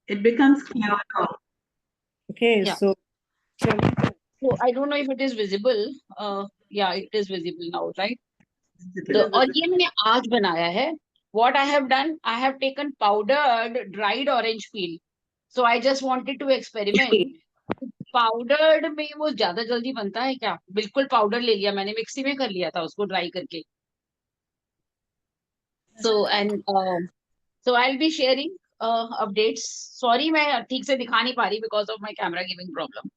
it becomes clearer. Okay, Yeah. so So I don't know if it is visible. Yeah, it is visible now, right? it तो is और visible. ये मैंने आज बनाया है. What I have done, I have taken powdered dried orange peel. So I just wanted to experiment. Powdered में वो ज्यादा जल्दी बनता है क्या? बिल्कुल पाउडर ले लिया मैंने, मिक्सी में कर लिया था उसको ड्राई करके. So I'll be sharing updates. Sorry मैं ठीक से दिखा नहीं पा रही because of my camera giving problem.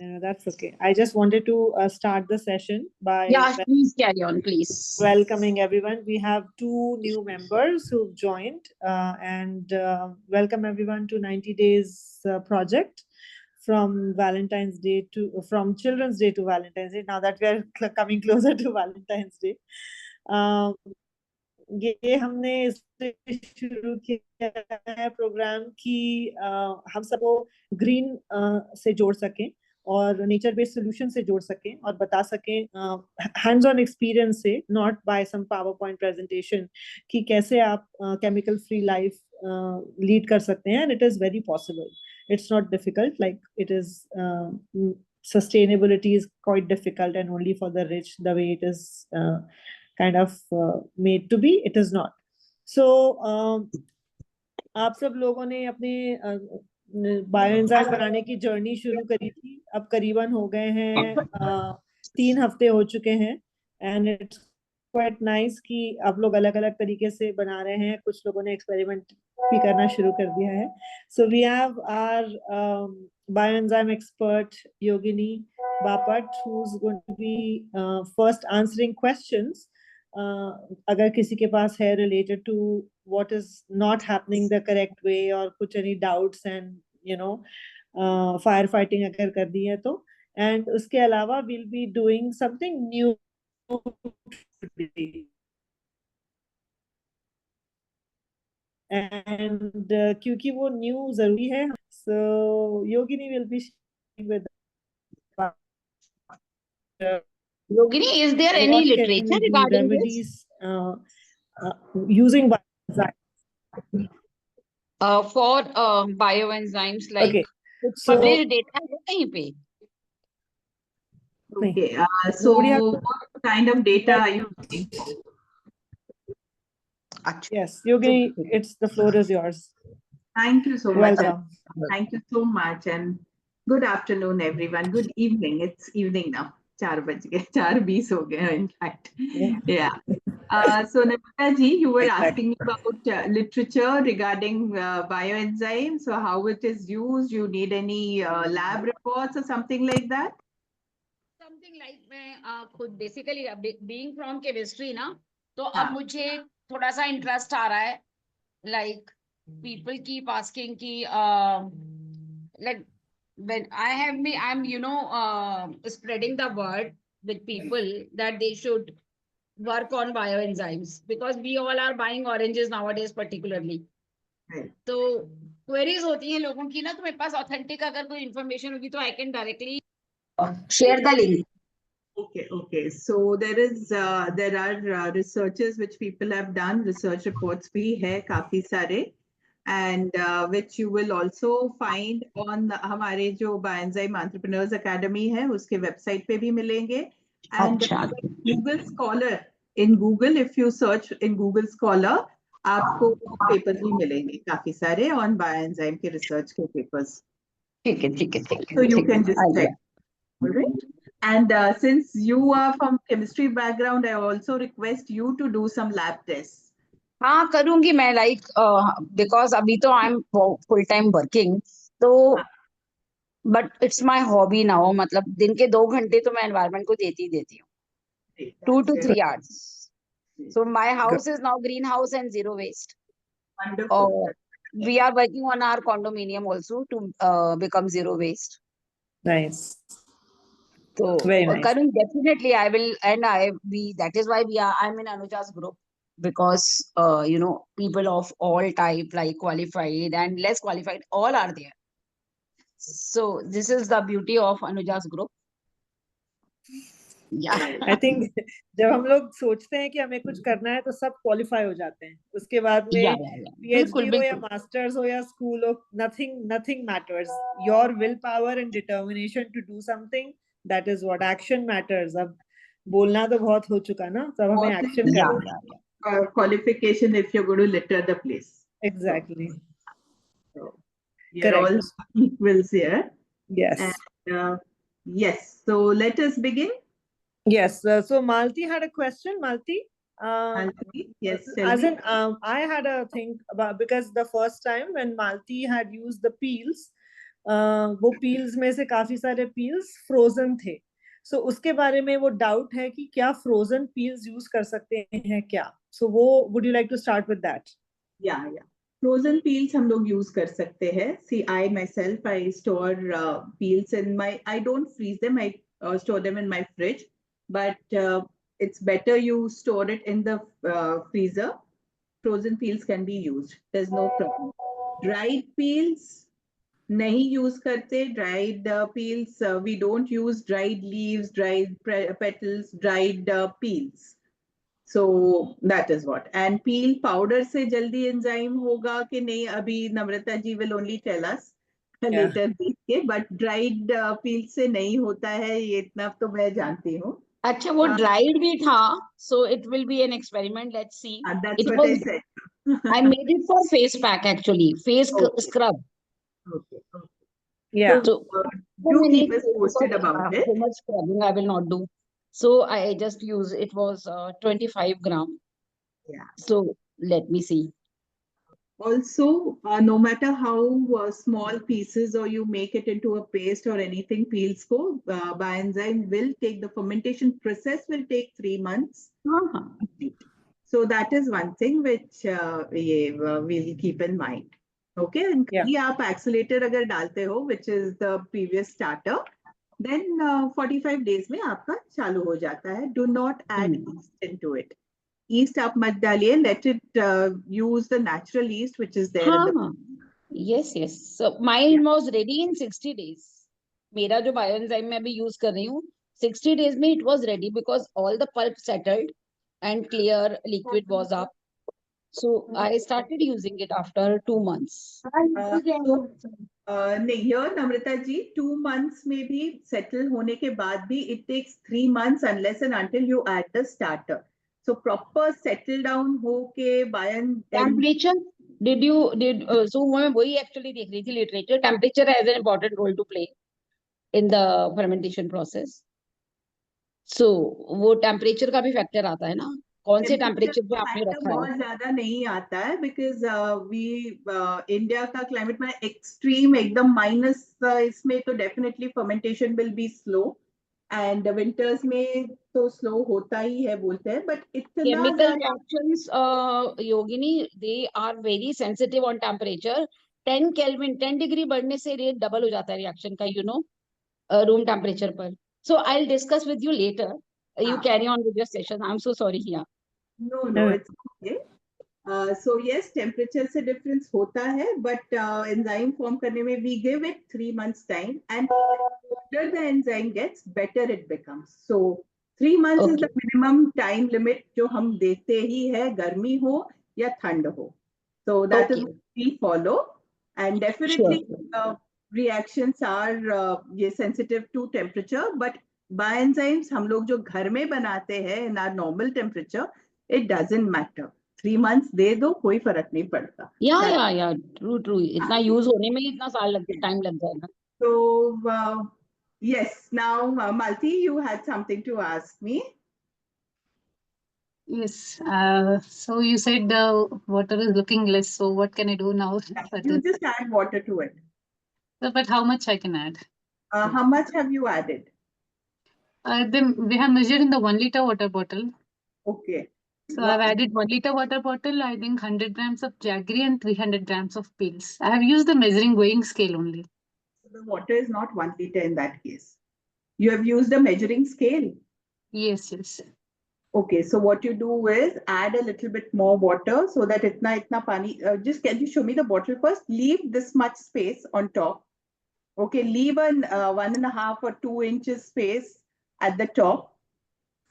No, that's okay. I just wanted to start the session by Yeah, please carry on, please. welcoming everyone. We have 2 new members who've joined, and welcome everyone to 90 Days Project from Valentine's Day from Children's Day to Valentine's Day. Now that we are coming closer to Valentine's Day, ये हमने इससे शुरू किया है programme कि हम सबको green से जोड़ सकें और नेचर बेस्ड सोल्यूशन से जोड़ सकें और बता सकें हैंड्स ऑन एक्सपीरियंस से, not by some power point presentation, कि कैसे आप केमिकल फ्री लाइफ लीड कर सकते हैं. And it is very possible. It's not difficult. Like it is, sustainability is quite difficult and only for the rich. The way it is kind of made to be, it is not. So आप सब लोगों ने अपने bioenzyme बनाने की journey शुरू करी थी. अब करीबन हो गए हैं 3 हफ्ते हो चुके हैं. एंड इट्स क्वाइट नाइस कि आप लोग अलग अलग तरीके से बना रहे हैं. कुछ लोगों ने एक्सपेरिमेंट भी करना शुरू कर दिया है. So we have our bioenzyme expert Yogini Bapat, who's going to be first answering questions. अगर किसी के पास है related to what is not happening the correct way or कुछ any doubts and firefighting अगर कर दी है तो. And उसके अलावा we'll be doing something new today. And क्योंकि वो new जरूरी है, so Yogini will be sharing with Yogini, is there any what can literature we do, regarding this? remedies using bioenzymes. For bioenzymes, like Okay, कुछ so published data है कहीं पे? Okay. So nobody has what kind of data are you looking for? अच्छा. yes, Yogini, it's the floor is yours. Thank you so much. Welcome. Thank you so much, and good afternoon, everyone. Good evening. It's evening now. 4 बज गए, 4:20 हो गए, in fact. Yeah. So Namita ji, you were asking me about literature regarding bioenzymes. So how it is used? You need any lab reports or something like that? Something like मैं खुद basically being from chemistry ना, तो हाँ. अब मुझे थोड़ा सा interest आ रहा है. Like people keep asking कि like when I'm spreading the word with people that they should work on bioenzymes because we all are buying oranges nowadays particularly. Right. तो queries होती हैं लोगों की ना, तो मेरे पास authentic अगर कोई information होगी तो I can directly share the link. Okay. So there are researches which people have done. Research reports भी है काफी सारे, and which you will also find on हमारे जो Bioenzyme Entrepreneurs Academy है उसके website पे भी मिलेंगे. And अच्छा. Google Scholar, in Google, if you search in Google Scholar, आपको papers भी मिलेंगे काफी सारे on bioenzyme के research के papers. ठीक है. So you can just check. All right. And since you are from chemistry background, I also request you to do some lab tests. हाँ करूंगी मैं, like because अभी तो I'm full time working, तो but it's my hobby now. मतलब दिन के 2 घंटे तो मैं environment को देती हूँ. 2 to 3 hours. So my house is now greenhouse and zero waste. Wonderful. We are working on our condominium also to become zero waste. Nice. So Very nice. Karun, definitely I will, and that is why I'm in Anuja's group, because people of all type, like qualified and less qualified, all are there. So this is the beauty of Anuja's group. I think जब हम लोग सोचते हैं कि हमें कुछ करना है तो सब क्वालिफाई हो जाते हैं, उसके बाद में PhD हो या मास्टर्स हो या स्कूल हो, nothing matters. Your willpower and determination to do something, that is what action matters. अब बोलना तो बहुत हो चुका ना, सब हमें एक्शन करना है. Qualification if you're going to litter the place. Exactly. So, you're all equals here. Yes. And, yes. So let us begin. Yes. So Malti had a question. Malti. Malti, yes. As in, I had a thing about, because the first time when Malti had used the peels, वो peels में से काफी सारे peels frozen थे. So उसके बारे में वो doubt है कि क्या frozen peels use कर सकते हैं क्या? So वो, would you like to start with that? Yeah. Frozen peels हम लोग use कर सकते हैं. See, I myself, I store peels in my, I don't freeze them, I store them in my fridge. But it's better you store it in the freezer. Frozen peels can be used. There's no problem. Dried peels, nahi use karte. Dried peels, we don't use dried leaves, dried petals, dried peels. So that is what. And peel powder se jaldi enzyme hoga ki nahi, abhi Namrata ji will only tell us later. But dried peel se nahi hota hai, ye itna to main janti hu. अच्छा, वो dried भी था, so it will be an experiment. Let's see. That's what I said. I made it for face pack actually, face scrub. Okay. Yeah. So do keep us posted about it. So much scrubbing I will not do. So I just use, it was 25 gram. Yeah. So let me see. Also, no matter how small pieces or you make it into a paste or anything, peels go, Bioenzyme will take, the fermentation process will take 3 months. So that is one thing which we'll keep in mind. Okay, and ये आप accelerator अगर डालते हो, which is the previous starter, then 45 days में आपका चालू हो जाता है. Do not add yeast into it. Yeast आप मत डालिए. Let it use the natural yeast which is there in the. Yes. So mine was ready in 60 days. मेरा जो Bioenzyme मैं अभी use कर रही हूँ, 60 days में it was ready because all the pulp settled and clear liquid was up. So I started using it after 2 months. नहीं, here Namrata ji, 2 months में भी settle होने के बाद भी it takes 3 months unless and until you add the starter. So proper settle down होके temperature so मैं वही actually देख रही थी literature. Temperature has an important role to play in the fermentation process. So वो temperature का भी factor आता है ना, कौन से टेम्परेचर पे आपने रखा है? बहुत ज्यादा नहीं आता है because इंडिया का क्लाइमेट में एक्सट्रीम एकदम माइनस, इसमें तो definitely fermentation will be slow and winters में तो स्लो होता ही है बोलते हैं. बट इतना chemical reactions Yogini, they are very sensitive on temperature. 10 kelvin 10 degree बढ़ने से रेट डबल हो जाता है रिएक्शन का, यू नो, रूम टेम्परेचर पर. So I will discuss with you later. You carry on with your session. I'm so sorry here. No, it's okay. So yes, temperature से difference होता है, but enzyme form करने में we give it 3 months time, and older the enzyme gets, better it becomes. So 3 months is the minimum time limit जो हम देते ही है, गर्मी हो या ठंड हो. So that is what we follow, and definitely reactions are ये sensitive to temperature, but Bioenzymes हम लोग जो घर में बनाते हैं in our normal temperature, it doesn't matter. 3 months दे दो, कोई फर्क नहीं पड़ता. या ट्रू. इतना यूज होने में इतना साल लगता, टाइम लग जाएगा. So yes, now Malti, you had something to ask me. Yes. So you said the water is looking less. So what can I do now? You just add water to it. So, but how much I can add? How much have you added? Then we have measured in the 1 liter water bottle. Okay. So I've added 1 liter water bottle, I think 100 grams of jaggery and 300 grams of peels. I have used the measuring weighing scale only. So the water is not 1 liter in that case. You have used a measuring scale? Yes. Okay, so what you do is add a little bit more water so that itna pani. Just can you show me the bottle first? Leave this much space on top. Okay, leave an 1.5 or 2 inches space at the top.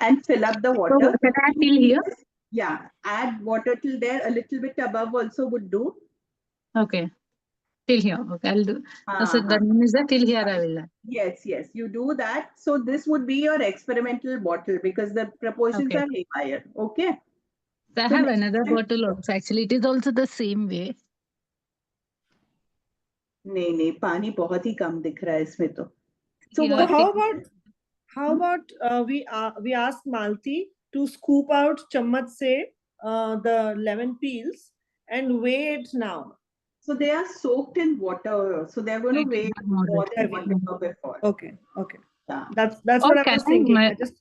and fill up the So water. can I fill here? Yeah, add water till there, a little bit above also would do. Okay. Till here. Okay, I'll do. So Uh-huh. the name is that till here I will add. Yes, you do that. So this would be your experimental bottle because the proportions Okay. are haywire. Okay. So I So have next another time, bottle also. Actually, it is also the same way. नहीं पानी बहुत ही कम दिख रहा है इसमें तो. So Here So what? how about we ask Malti to scoop out chammach se the lemon peels and weigh it now. So they are soaked in water. So they're going to weigh more than what they were before. Okay. Yeah. That's Or what I can was thinking. I, I just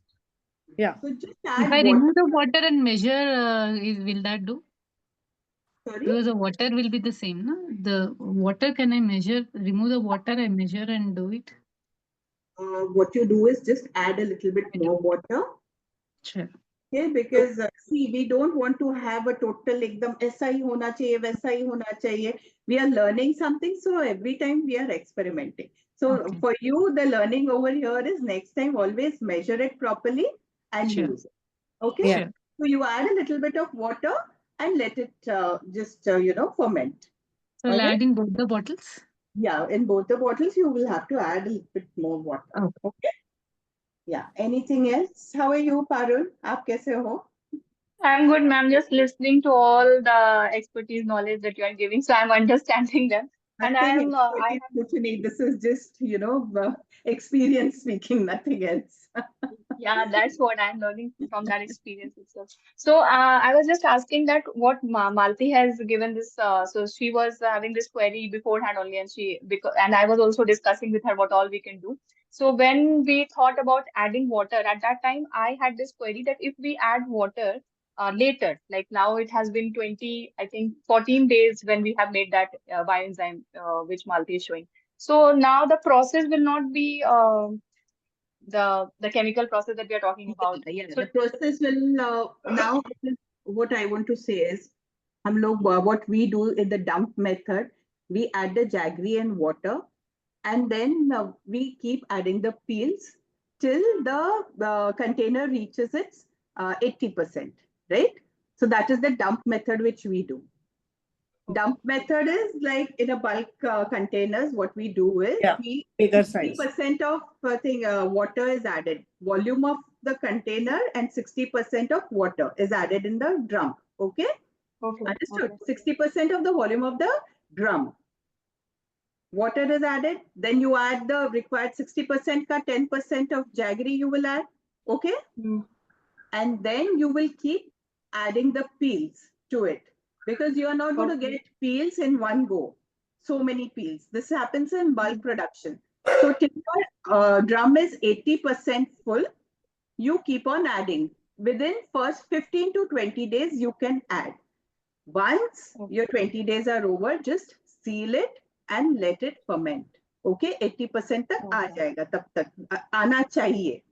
yeah. So just if add I water. remove the water and measure, will that do? Sorry? Because the water will be the same, no? The water, can I measure, remove the water, I measure and do it? What you do is just add a little bit more water. Sure. Okay, because see, we don't want to have a total ekdam aisa hi hona chahiye, waisa hi hona chahiye. We are learning something, so every time we are experimenting. So Okay. for you, the learning over here is next time always measure it properly and Sure. use it. Okay. Sure. So you add a little bit of water and let it just ferment. So I'll add in both the bottles? Yeah, in both the bottles, you will have to add a little bit more water. Okay. Yeah. Anything else? How are you, Parul? Aap kaise ho? I'm good, ma'am. Just listening to all the expertise knowledge that you are giving, so I'm understanding them. And Nothing I expertise which you need. This is just, experience speaking, nothing else. yeah, that's what I'm learning from that experience itself. So I was just asking that what Malti has given this. So she was having this query beforehand only, and and I was also discussing with her what all we can do. So when we thought about adding water at that time, I had this query that if we add water later, like now it has been 20, I think 14 days when we have made that bioenzyme which Malti is showing. So now the process will not be. The chemical process that we are talking about. Yeah, So the process will now. What I want to say is, what we do in the dump method, we add the jaggery and water, and then we keep adding the peels till the container reaches its 80%, right? So that is the dump method which we do. Dump method is like in a bulk containers. What we do is we bigger size. 60% of water is added. Volume of the container and 60% of water is added in the drum. Okay. Understood. 60% of the volume of the drum. Water is added. Then you add the required 60% ka 10% of jaggery you will add. Okay. And then you will keep adding the peels to it. Because you are not going to get peels in one go. So many peels. This happens in bulk production. So till your drum is 80% full, you keep on adding. Within first 15 to 20 days, you can add. Once your 20 days are over, just seal it and let it ferment. Okay, 80% तक आ जाएगा तब तक आना चाहिए.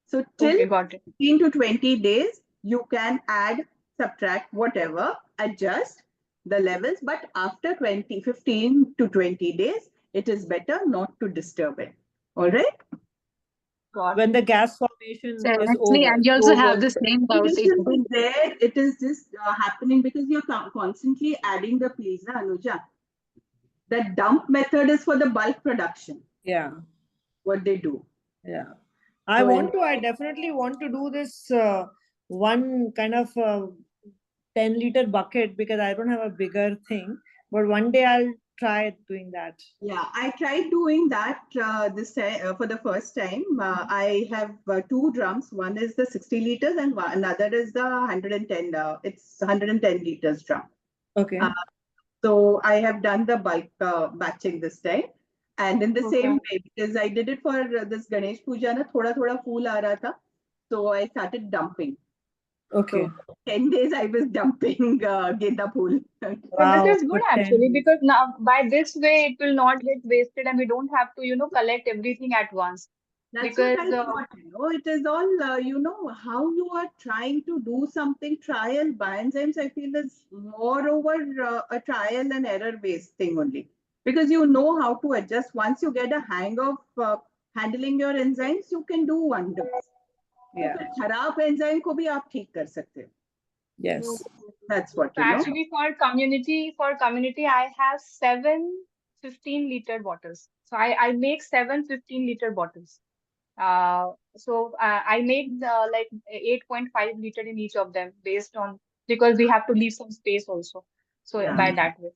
So till 15 to 20 days, you can add, subtract, whatever, adjust the levels. But after 15 to 20 days, it is better not to disturb it. All right? When the gas formation So is actually, over. I also have the same doubt. It is just happening because you're constantly adding the peels, na, Anuja? The dump method is for the bulk production. Yeah. What they do. Yeah. I definitely want to do this one kind of 10-liter bucket because I don't have a bigger thing. But one day I'll try doing that. Yeah, I tried doing that this time for the first time. I have two drums. One is the 60 liters and another is the 110. It's 110 liters drum. Okay. So I have done the bulk batching this time. And in the same way, because I did it for this Ganesh Puja, na thoda phool aa raha tha. So I started dumping. Okay. So 10 days I was dumping genda phool. So this is good actually because now by this way it will not get wasted and we don't have to collect everything at once. That's Because what I thought, it is all, how you are trying to do something trial. Bioenzymes, I feel, is moreover a trial and error based thing only. Because you know how to adjust. Once you get a hang of handling your enzymes, you can do wonders. Yeah. खराब enzyme को भी आप ठीक कर सकते हो. Yes. That's what So you know. actually for community, I have 7 15-liter bottles. So I make 7 15-liter bottles. I make like 8.5 liter in each of them based on, because we have to leave some space also. So Yeah. by that way.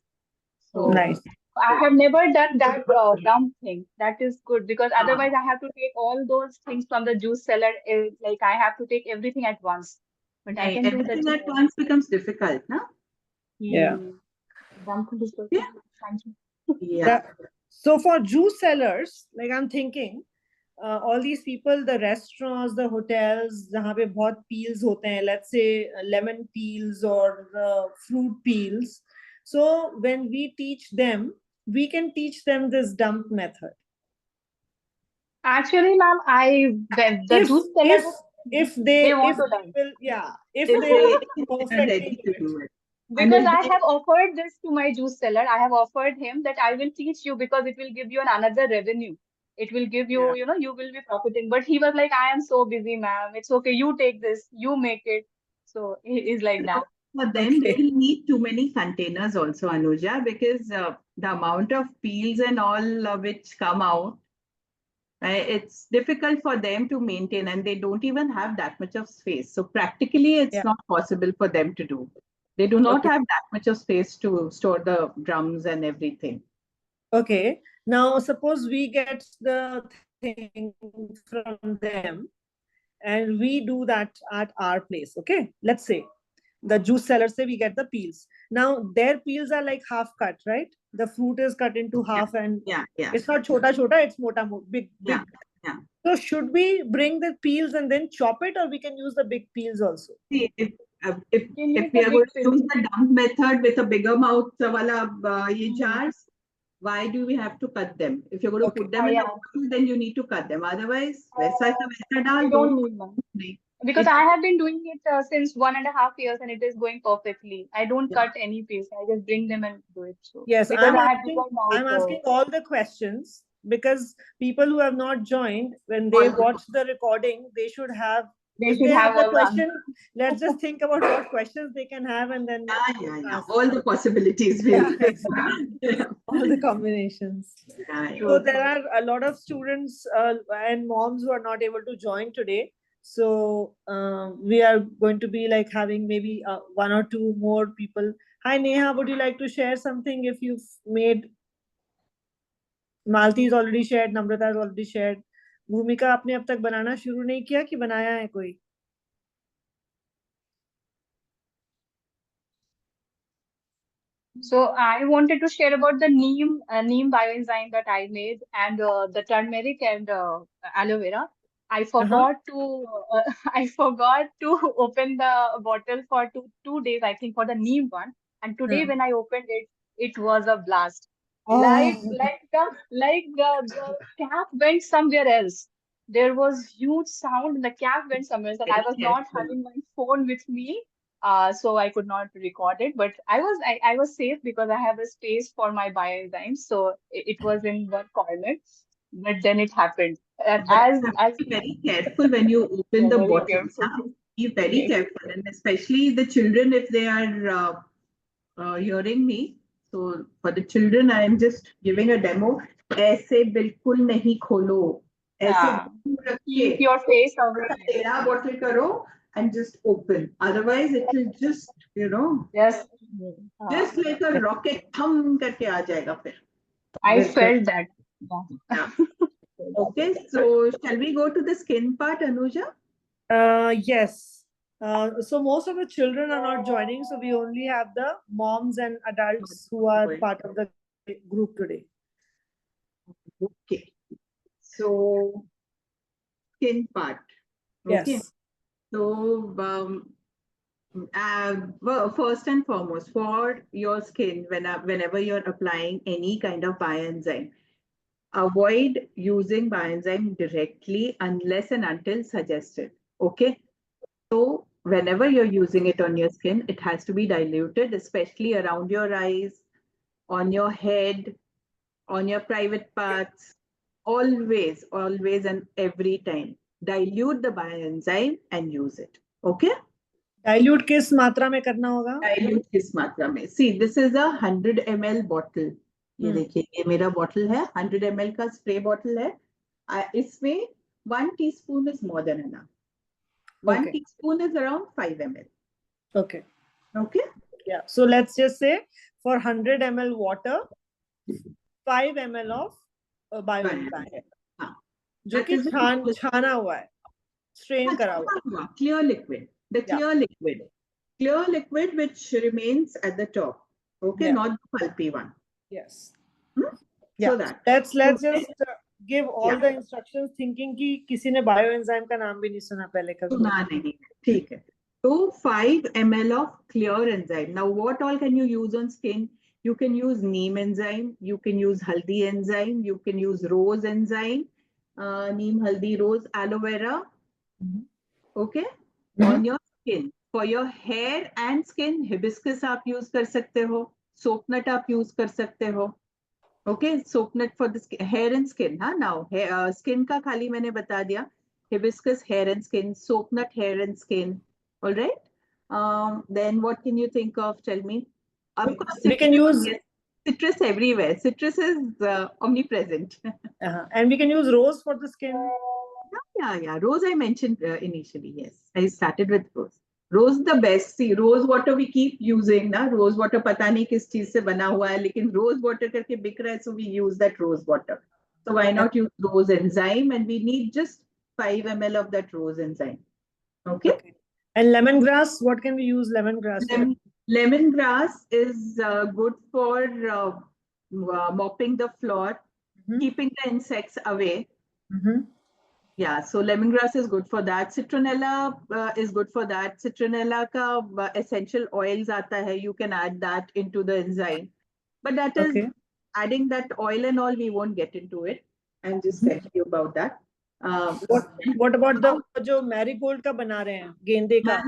So Nice. I have never done that dump thing. That is good, because otherwise I have to take all those things from the juice cellar. Like I have to take everything at once. But I can do that. Everything at once becomes difficult, no? Yeah. Dumping is good. Yeah. Thank you. Yeah. So for juice sellers, like I'm thinking, all these people, the restaurants, the hotels, जहाँ पे बहुत peels होते हैं, let's say lemon peels or fruit peels. So when we teach them, we can teach them this dump method. Actually, ma'am, the juice seller, if they want to learn. If If they they will are ready to do it. Because I have offered this to my juice seller. I have offered him that I will teach you because it will give you another revenue. It will give you, you will be profiting. But he was like, I am so busy, ma'am. It's okay. You take this. You make it. So he is like that. For them, they will need too many containers also, Anuja, because the amount of peels and all which come out, it's difficult for them to maintain, and they don't even have that much of space. So practically, it's not possible for them to do. They do not have that much of space to store the drums and everything. Okay. Now, suppose we get the thing from them and we do that at our place. Okay. Let's say the juice seller say we get the peels. Now their peels are like half cut, right? The fruit is cut into half, and it's not chota, it's mota, big. Yeah. So should we bring the peels and then chop it, or we can use the big peels also? See, if we are going to use the dump method with a bigger mouth jars, why do we have to cut them? If you're going to put them in a bottle, then you need to cut them. Otherwise, you don't need one. Because I have been doing it since 1.5 years, and it is going perfectly. I don't cut any piece. I just bring them and do it. So yes, because I'm asking all the questions because people who have not joined, when they watch the recording, they should have. If they have the question, let's just think about what questions they can have, and then all the possibilities. All the combinations. So there are a lot of students and moms who are not able to join today. So we are going to be like having maybe 1 or 2 more people. Hi Neha, would you like to share something if you've made? Malti is already shared, Namrata is already shared. Bhumika, आपने अब तक बनाना शुरू नहीं किया कि बनाया है कोई? So I wanted to share about the neem bioenzyme that I made, and the turmeric and aloe vera. I forgot to open the bottle for two days, I think, for the neem one. And today when I opened it, it was a blast. Like the cap went somewhere else. There was huge sound. The cap went somewhere else, and I was not having my phone with me. So I could not record it, but I was safe because I have a space for my bioenzymes. So it was in one corner, but then it happened. Be very careful when you open the bottle. Be very careful, and especially the children, if they are hearing me. So for the children, I am just giving a demo. ऐसे बिल्कुल नहीं खोलो. Keep your face away. तेरा bottle करो and just open. Otherwise, it will just, just like a rocket, thum करके आ जाएगा फिर. I felt that. Yeah. Okay, so shall we go to the skin part, Anuja? Yes. So most of the children are not joining, so we only have the moms and adults who are part of the group today. Okay. So skin part. Okay. Yes. So first and foremost, for your skin, whenever you're applying any kind of bioenzyme, avoid using bioenzyme directly unless and until suggested. Okay. So whenever you're using it on your skin, it has to be diluted, especially around your eyes, on your head, on your private parts, always and every time. dilute the bioenzyme and use it. Okay? Dilute किस मात्रा में करना होगा? Dilute किस मात्रा में? See, this is a 100 ml bottle. ये देखिए, ये मेरा बॉटल है, 100 ml का स्प्रे बॉटल है. इसमें 1 teaspoon is more than enough. 1 teaspoon is around 5 ml. Okay. Okay? Yeah. So let's just say for 100 ml water, 5 ml of bioenzyme. हाँ. जो कि छाना हुआ है, strain करा हुआ. Clear liquid. The clear liquid. Clear liquid which remains at the top. Okay, not the pulpy one. Yes. So that. Let's just give all the instructions thinking कि किसी ने bioenzyme का नाम भी नहीं सुना पहले कभी. सुना नहीं. ठीक है. So 5 ml of clear enzyme. Now what all can you use on skin? You can use neem enzyme. You can use haldi enzyme. You can use rose enzyme. Neem, haldi, rose, aloe vera. Okay. On your skin. For your hair and skin, hibiscus आप use कर सकते हो. Soapnut आप use कर सकते हो. Okay, soapnut for the hair and skin. Huh? Now, skin का खाली मैंने बता दिया. Hibiscus, hair and skin. Soapnut, hair and skin. All right. Then what can you think of? Tell me. We can use citrus everywhere. Citrus is omnipresent. And we can use rose for the skin. Yeah. Rose I mentioned initially. Yes, I started with rose. Rose the best. See, rose water we keep using. Na? Rose water पता नहीं किस चीज से बना हुआ है, लेकिन rose water करके बिक रहा है, so we use that rose water. So why not use rose enzyme? And we need just 5 ml of that rose enzyme. Okay. And lemongrass, what can we use lemongrass for? Lemongrass is good for mopping the floor, keeping the insects away. Yeah, so lemongrass is good for that. Citronella is good for that. Citronella ka essential oils aata hai. You can add that into the enzyme. But that is adding that oil and all, we won't get into it. I'm just telling you about that. What about the जो marigold का बना रहे हैं, गेंदे का?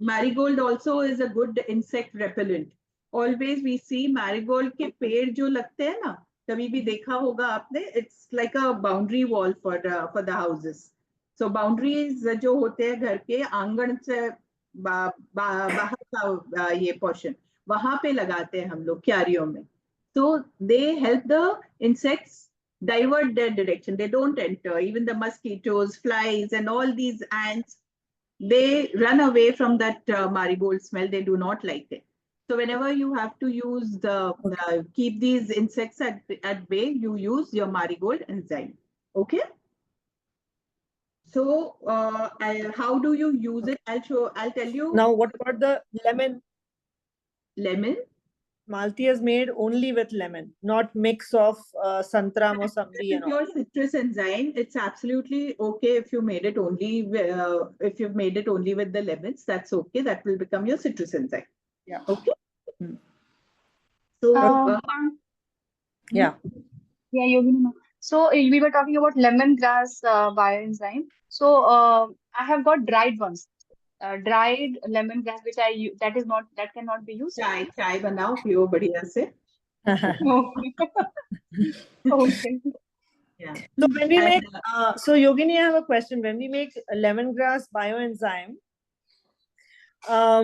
Marigold also is a good insect repellent. Always we see marigold के पेड़ जो लगते हैं ना, कभी भी देखा होगा आपने, it's like a boundary wall for the houses. So boundaries जो होते हैं घर के आंगन से बाहर का ये portion, वहाँ पे लगाते हैं हम लोग क्यारियों में. So they help the insects divert their direction. They don't enter. Even the mosquitoes, flies, and all these ants, they run away from that marigold smell. They do not like it. So whenever you have to use keep these insects at bay, you use your marigold enzyme. Okay. So how do you use it? I'll tell you. Now, what about the lemon? Lemon. Malti is made only with lemon, not mix of santra, mosambri and all. Your citrus enzyme, it's absolutely okay if you made it only with the lemons. That's okay. That will become your citrus enzyme. Yeah. Okay. So yeah, Yogini. So we were talking about lemongrass bioenzyme. So I have got dried ones. Dried lemongrass, which that cannot be used. Chai banao, piyo badhiya se. Okay. Yeah. So when we make, so Yogini, I have a question. When we make lemongrass bioenzyme,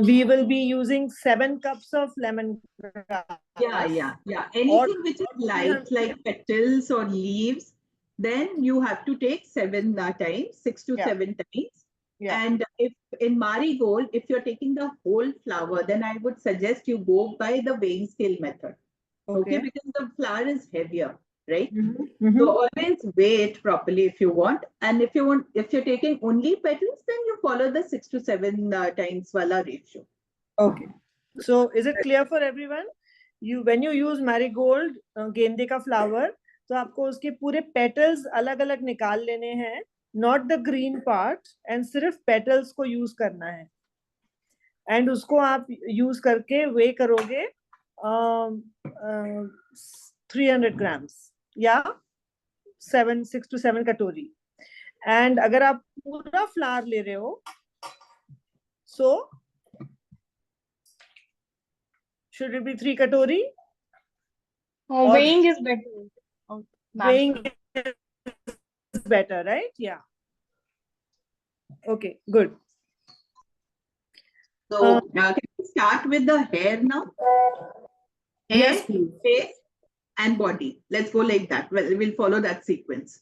we will be using 7 cups of lemongrass. Yeah. Anything which is light, like petals or leaves, then you have to take 7 times, 6 to 7 times. Yeah. And if in marigold, if you're taking the whole flower, then I would suggest you go by the weighing scale method. Okay, because the flower is heavier, right? So always weigh it properly if you want. And if you're taking only petals, then you follow the 6 to 7 times wala ratio. Okay. So is it clear for everyone? When you use marigold, गेंदे का flower, तो आपको उसके पूरे petals अलग-अलग निकाल लेने हैं, not the green part, and सिर्फ petals को use करना है. And उसको आप use करके weigh करोगे 300 grams या 6 to 7 कटोरी. And अगर आप पूरा flower ले रहे हो, so should it be 3 katori? Weighing is better. Weighing is better, right? Yeah. Okay, good. So can we start with the hair now? Yes, Hair, please. face, and body. Let's go like that. Well, we'll follow that sequence.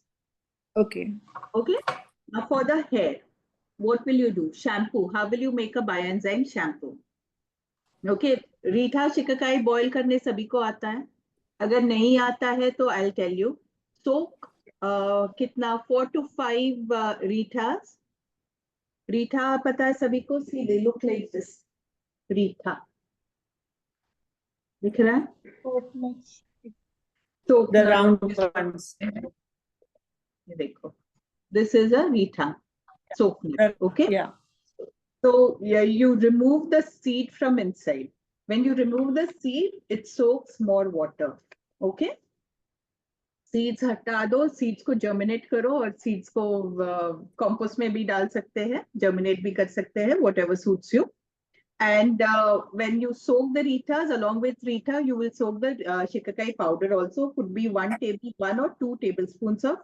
Okay. Okay. Now for the hair, what will you do? Shampoo. How will you make a bioenzyme shampoo? Okay. Reetha shikakai boil करने सभी को आता है. अगर नहीं आता है तो I'll tell you. Soak कितना 4 to 5 रीठास. रीठा पता है सभी को? See, they look like this. रीठा दिख रहा है? So The round ones. ये देखो. This is a Reetha. Soaknut. Okay. Yeah. So yeah, you remove the seed from inside. When you remove the seed, it soaks more water. Okay. Seeds हटा दो, seeds को germinate करो और seeds को compost में भी डाल सकते हैं, जर्मिनेट भी कर सकते हैं, whatever suits you. And when you soak the ritas, along with rita, you will soak the shikakai powder also. Could be 1 or 2 tablespoons of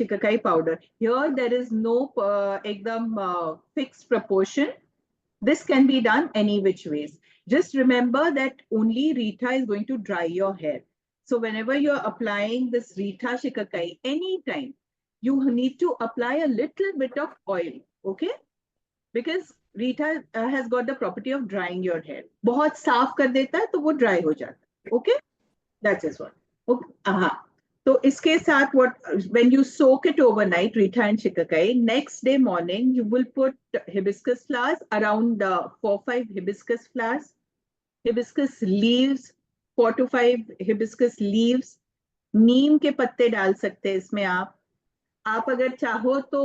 shikakai powder. Here there is no ekdam fixed proportion. This can be done any which ways. Just remember that only rita is going to dry your hair. So whenever you're applying this rita shikakai, anytime, you need to apply a little bit of oil, okay? Because Rita has got the property of drying your hair. बहुत साफ कर देता है तो वो dry हो जाता है. Okay? That is what. Okay. तो इसके साथ what, when you soak it overnight, Rita and Shikakai, next day morning, you will put hibiscus flowers, around 4-5 hibiscus flowers, hibiscus leaves, 4 to 5 hibiscus leaves, नीम के पत्ते डाल सकते हैं इसमें आप अगर चाहो तो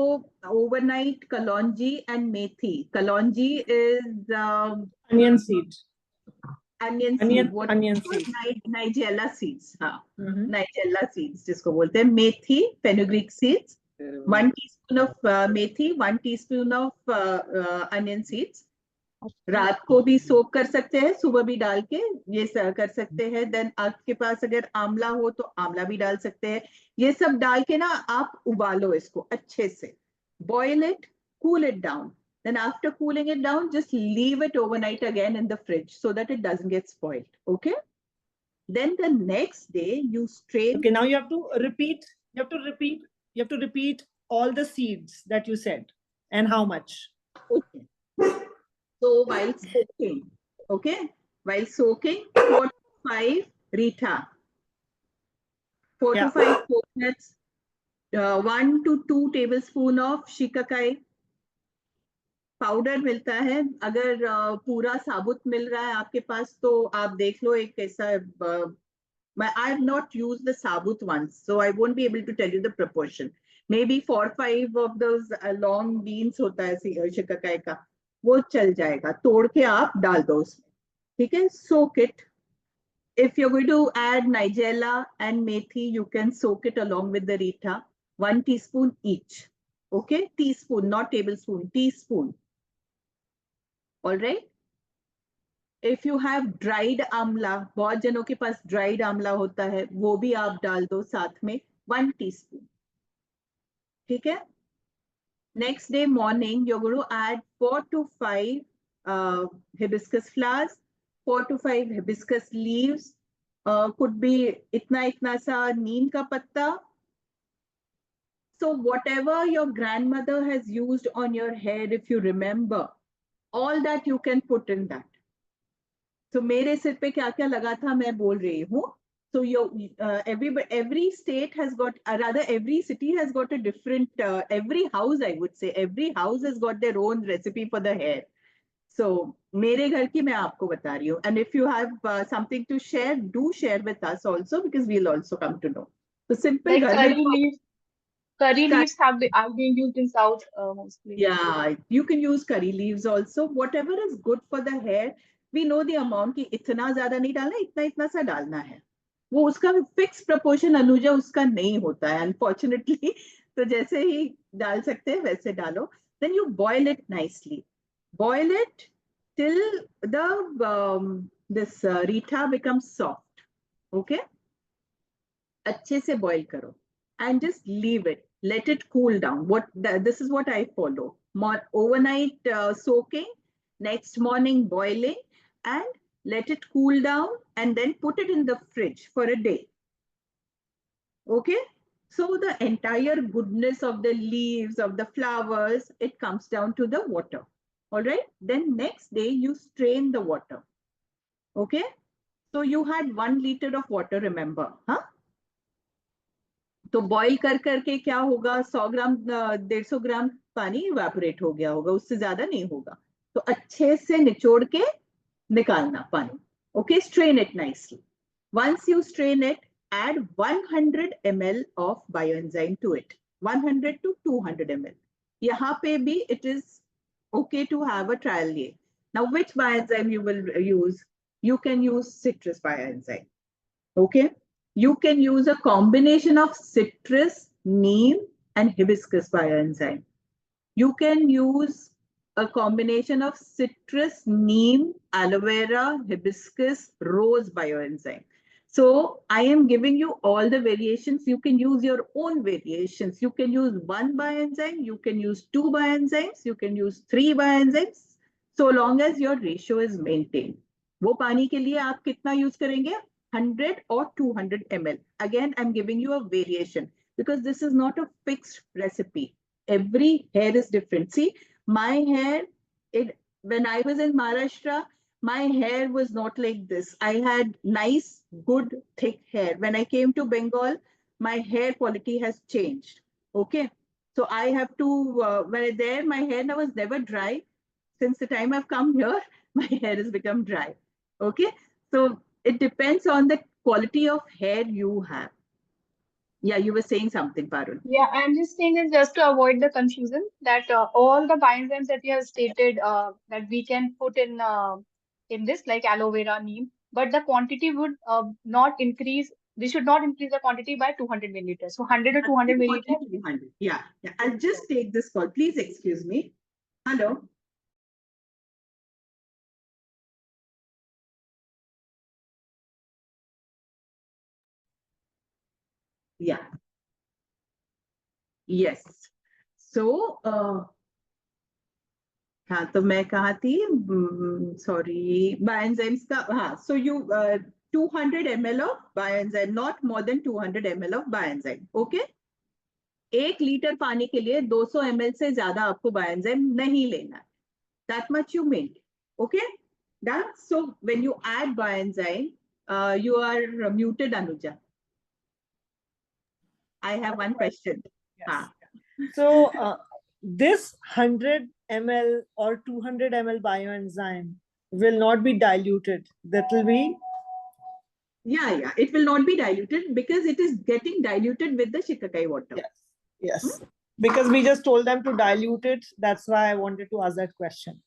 ओवरनाइट कलौंजी एंड मेथी. Kalonji is Onion seeds. onion seed. Nigella seeds. हाँ, नाइजेला सीड्स जिसको बोलते हैं. मेथी, fenugreek seeds, 1 teaspoon of methi, 1 teaspoon of onion seeds. रात को भी सोक कर सकते हैं, सुबह भी डाल के ये कर सकते हैं. देन आपके पास अगर आंवला हो तो आंवला भी डाल सकते हैं. ये सब डाल के ना आप उबालो इसको अच्छे से. Boil it, cool it down. Then after cooling it down, just leave it overnight again in the fridge so that it doesn't get spoiled. Okay. Then the next day you strain. Okay, now you have to repeat. You have to repeat all the seeds that you said and how much. Okay. So while soaking, okay, while soaking, 4 to 5 Rita, 4 to 5 coconuts, 1 to 2 tablespoon of shikakai powder मिलता है. अगर पूरा साबुत मिल रहा है आपके पास तो आप देख लो एक कैसा. I have not used the sabut ones, so I won't be able to tell you the proportion. Maybe 4 or 5 of those long beans होता है शिकाकाई का, वो चल जाएगा. तोड़ के आप डाल दो उसमें. ठीक है. Soak it. If you're going to add nigella and methi, you can soak it along with the rita. 1 teaspoon each. Okay, teaspoon, not tablespoon, teaspoon. All right. If you have dried amla, बहुत जनों के पास dried amla होता है, वो भी आप डाल दो साथ में, 1 teaspoon. ठीक है. Next day morning, you're going to add 4 to 5 hibiscus flowers, 4 to 5 hibiscus leaves, could be itna sa neem ka patta. So whatever your grandmother has used on your hair, if you remember, all that you can put in that. So मेरे सिर पे क्या क्या लगा था मैं बोल रही हूँ. So every state has got, rather every city has got a different, every house I would say, every house has got their own recipe for the hair. So मेरे घर की मैं आपको बता रही हूँ. And if you have something to share, do share with us also, because we'll also come to know. So simple. Like curry leaves are being used in South mostly. Yeah, you can use curry leaves also. Whatever is good for the hair. We know the amount कि इतना ज़्यादा नहीं डालना, इतना सा डालना है. वो उसका फिक्स प्रपोर्शन अनुजा उसका नहीं होता है अनफॉर्चुनेटली. तो जैसे ही डाल सकते हैं वैसे डालो. Then you boil it nicely. Boil it till the this rita becomes soft. Okay. अच्छे से boil करो and just leave it. Let it cool down. This is what I follow. overnight soaking, next morning boiling, and let it cool down, and then put it in the fridge for a day. Okay? So the entire goodness of the leaves, of the flowers, it comes down to the water. All right? Then next day you strain the water. Okay? So you had 1 liter of water, remember? Huh? तो boil कर करके क्या होगा, 100 ग्राम 150 ग्राम पानी evaporate हो गया होगा, उससे ज्यादा नहीं होगा. तो अच्छे से निचोड़ के निकालना पानी. Okay, strain it nicely. Once you strain it, add 100 ml of bioenzyme to it. 100 to 200 ml. यहाँ पे भी it is okay to have a trial year. Now, which bioenzyme you will use? You can use citrus bioenzyme. Okay. You can use a combination of citrus, neem, and hibiscus bioenzyme. You can use a combination of citrus, neem, aloe vera, hibiscus, rose bioenzyme. So I am giving you all the variations. You can use your own variations. You can use 1 bioenzyme, you can use 2 bioenzymes, you can use 3 bioenzymes, so long as your ratio is maintained. वो पानी के लिए आप कितना use करेंगे? 100 or 200 ml. Again, I'm giving you a variation because this is not a fixed recipe. Every hair is different. See, my hair, when I was in Maharashtra, my hair was not like this. I had nice, good, thick hair. When I came to Bengal, my hair quality has changed. Okay. So I have to, when my hair was never dry. Since the time I've come here, my hair has become dry. Okay. So it depends on the quality of hair you have. Yeah, you were saying something, Parul. Yeah, I'm just saying this just to avoid the confusion that all the bioenzymes that you have stated that we can put in this, like aloe vera, neem, but the quantity would not increase. We should not increase the quantity by 200 milliliters. So 100 or 200 milliliters. 200. Yeah. I'll just take this call. Please excuse me. Hello. Yeah. Yes. So, हाँ, तो मैं कहाँ थी? Sorry, bioenzymes का, हाँ. So you 200 ml of bioenzyme, not more than 200 ml of bioenzyme. Okay? 1 litre पानी के लिए 200 ml से ज्यादा आपको bioenzyme नहीं लेना. That much you make. Okay? That's so when you add bioenzyme, you are muted, Anuja. I have one question. Yes. So this 100 ml or 200 ml bioenzyme will not be diluted. That will be. Yeah. It will not be diluted because it is getting diluted with the shikakai water. Yes. Because we just told them to dilute it. That's why I wanted to ask that question.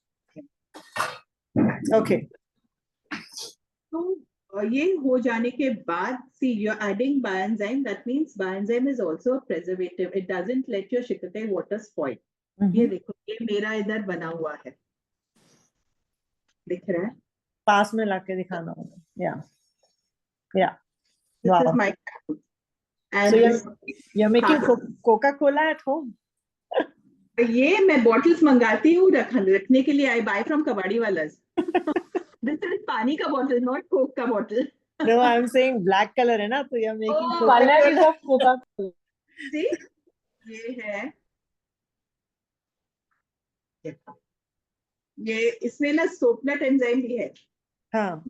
Okay. So ये हो जाने के बाद, see, you're adding bioenzyme. That means bioenzyme is also a preservative. It doesn't let your shikakai water spoil. ये देखो, ये मेरा इधर बना हुआ है. दिख रहा है? पास में लाके दिखाना होगा. Yeah. This is my capsule. And so you're making Coca-Cola at home? ये मैं bottles मंगाती हूँ रखने के लिए. I buy from कबाड़ी वालास. This is पानी का bottle, not Coke का bottle. No, I'm saying black color है ना, तो you're making Color is of Coca-Cola. See, ये है. ये इसमें ना सोपनट एंजाइम भी है. हाँ.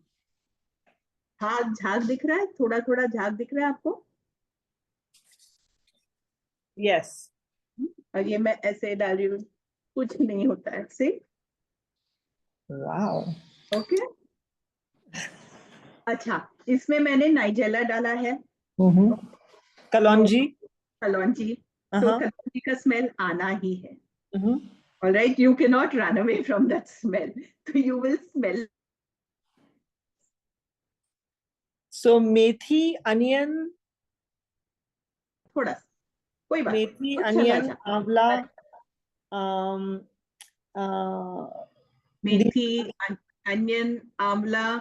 झाग दिख रहा है? थोड़ा झाग दिख रहा है आपको? Yes. और ये मैं ऐसे डाल रही हूँ, कुछ नहीं होता है. See? Wow. Okay. अच्छा, इसमें मैंने नाइजेला डाला है. कलौंजी. तो कलौंजी का स्मेल आना ही है. All right, you cannot run away from that smell. So you will smell. So methi, onion. थोड़ा सा, कोई बात. मेथी, onion, आंवला. मेथी, onion, आंवला.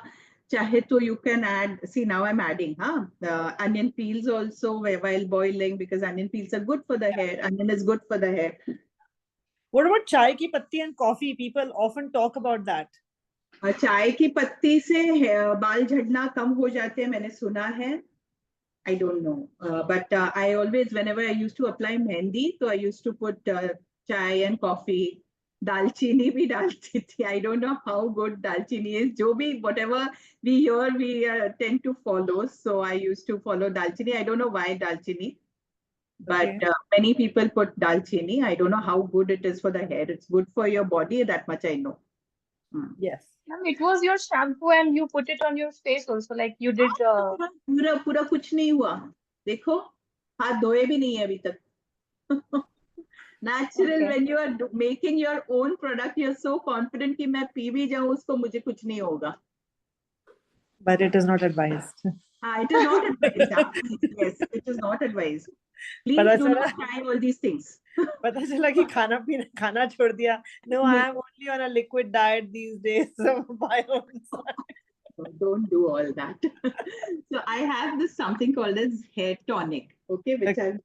चाहे तो you can add. See, now I'm adding, the onion peels also while boiling, because onion peels are good for the hair. Onion is good for the hair. What about chai ki patti and coffee? People often talk about that. चाय की पत्ती से बाल झड़ना कम हो जाते हैं, मैंने सुना है. I don't know, but I always, whenever I used to apply mehendi, so I used to put chai and coffee. Dalchini bhi dalti thi. I don't know how good dalchini is. Jo bhi, whatever we hear, we tend to follow. So I used to follow dalchini. I don't know why dalchini, but Okay. many people put dalchini. I don't know how good it is for the hair. It's good for your body. That much I know. Yes. Ma'am, it was your shampoo and you put it on your face also, like you did. पूरा पूरा कुछ नहीं हुआ. देखो, हाथ धोए भी नहीं है अभी तक. Natural, Okay. when you are making your own product, you're so confident कि मैं पी भी जाऊँ उसको मुझे कुछ नहीं होगा. But it is not advised. It is not advised. Yes, it is not advised. Please पता do चला not try all these things. पता चला कि खाना छोड़ दिया. No, I am only on a liquid diet these days. So Don't do all that. So I have this something called as hair tonic. Okay, which Okay. I've.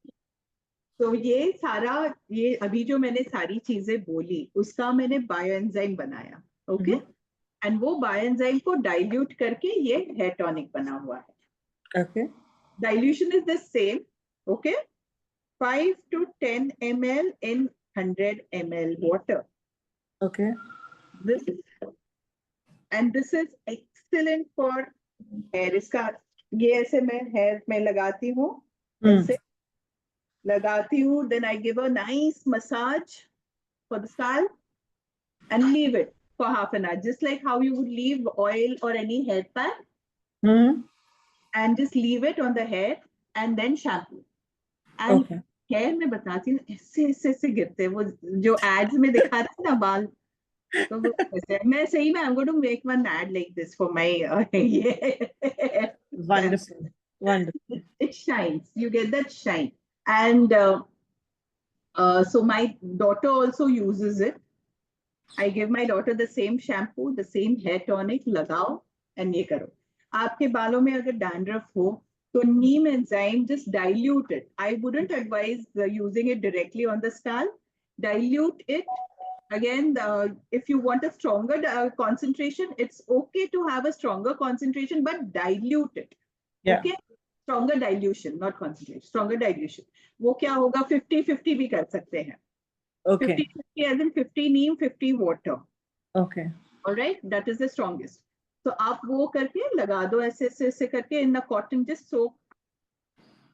तो ये सारा, ये अभी जो मैंने सारी चीजें बोली उसका मैंने बायोएंजाइम बनाया. ओके, एंड वो बायोएंजाइम को डाइल्यूट करके ये हेयर टॉनिक बना हुआ है. Okay. Dilution is the same. Okay, 5 to 10 ml in 100 ml water. Okay. This is, and this is excellent for hair. इसका ये ऐसे मैं hair में लगाती हूँ, ऐसे लगाती हूँ, then I give a nice massage for the scalp and leave it for half an hour, just like how you would leave oil or any hair pack, and just leave it on the hair and then shampoo. And Okay. hair में बताती हूँ ऐसे ऐसे ऐसे गिरते हैं, वो जो ads में दिखाते हैं ना बाल, तो वो ऐसे. मैं सही में I'm going to make one ad like this for my yeah. Wonderful. Wonderful. It shines. You get that shine. And so my daughter also uses it. I give my daughter the same shampoo, the same hair tonic, लगाओ and ये करो. आपके बालों में अगर dandruff हो तो neem enzyme, just dilute it. I wouldn't advise using it directly on the scalp. Dilute it. Again, if you want a stronger concentration, it's okay to have a stronger concentration, but dilute it. Yeah. Okay, stronger dilution, not concentration. Stronger dilution. वो क्या होगा, 50-50 भी कर सकते हैं. Okay. 50-50 as in 50 neem, 50 water. Okay. All right, that is the strongest. So आप वो करके लगा दो ऐसे ऐसे ऐसे करके in the cotton, just soak.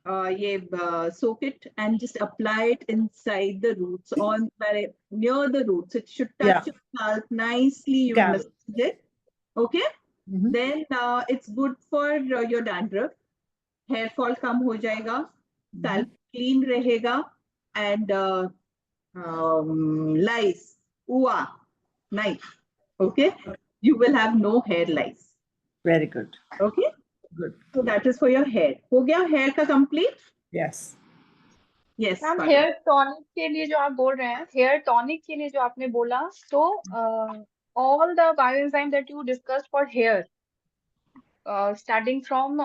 Soak it and just apply it inside the roots, near the roots. It should touch your scalp nicely. You massage it. Okay. Then it's good for your dandruff. Hair fall कम हो जाएगा, scalp clean रहेगा, and lice, nice. Okay, you will have no hair lice. Very good. Okay. Good. So that is for your hair. हो गया hair का complete? Yes. Yes. Ma'am hair tonic के लिए जो आप बोल रहे हैं, हेयर टॉनिक के लिए जो आपने बोला, तो all the bioenzyme that you discussed for hair, starting from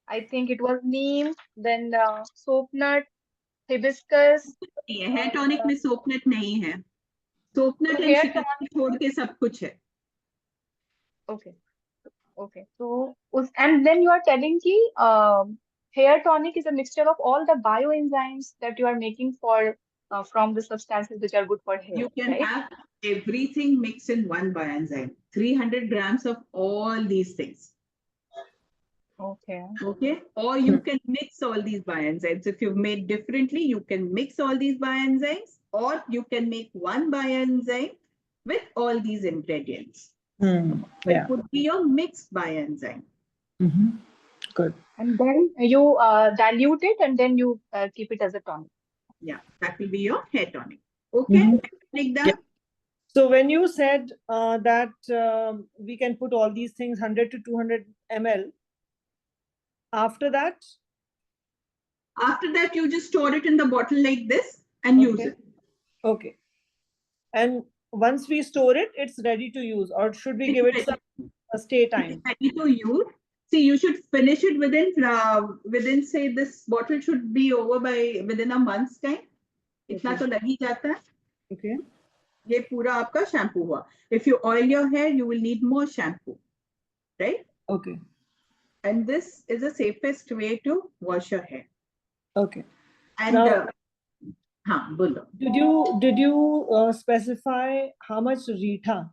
I think it was neem, then soap nut, hibiscus. Hair tonic में सोप नट नहीं है. सोप नट एंड शिकंजी छोड़ के सब कुछ है. Okay. Okay. So and then you are telling ki hair tonic is a mixture of all the bioenzymes that you are making for from the substances which are good for hair. You can have everything mixed in one bioenzyme. 300 grams of all these things. Okay. Okay. Or you can mix all these bioenzymes. If you've made differently, you can mix all these bioenzymes, or you can make one bioenzyme with all these ingredients. It would be your mixed bioenzyme. Good. And then you dilute it and then you keep it as a tonic. Yeah, that will be your hair tonic. Okay, like that. Yeah. So when you said that we can put all these things 100 to 200 ml, after that? After that, you just store it in the bottle like this and use it. Okay. And once we store it, it's ready to use, or should we give it some stay time? It's ready to use. See, you should finish it within say this bottle should be over by within a month's time. इतना तो लग ही जाता है. Okay. ये पूरा आपका shampoo हुआ. If you oil your hair, you will need more shampoo, right? Okay. And this is the safest way to wash your hair. Okay. And Now, हाँ बोलो. did you specify how much Rita?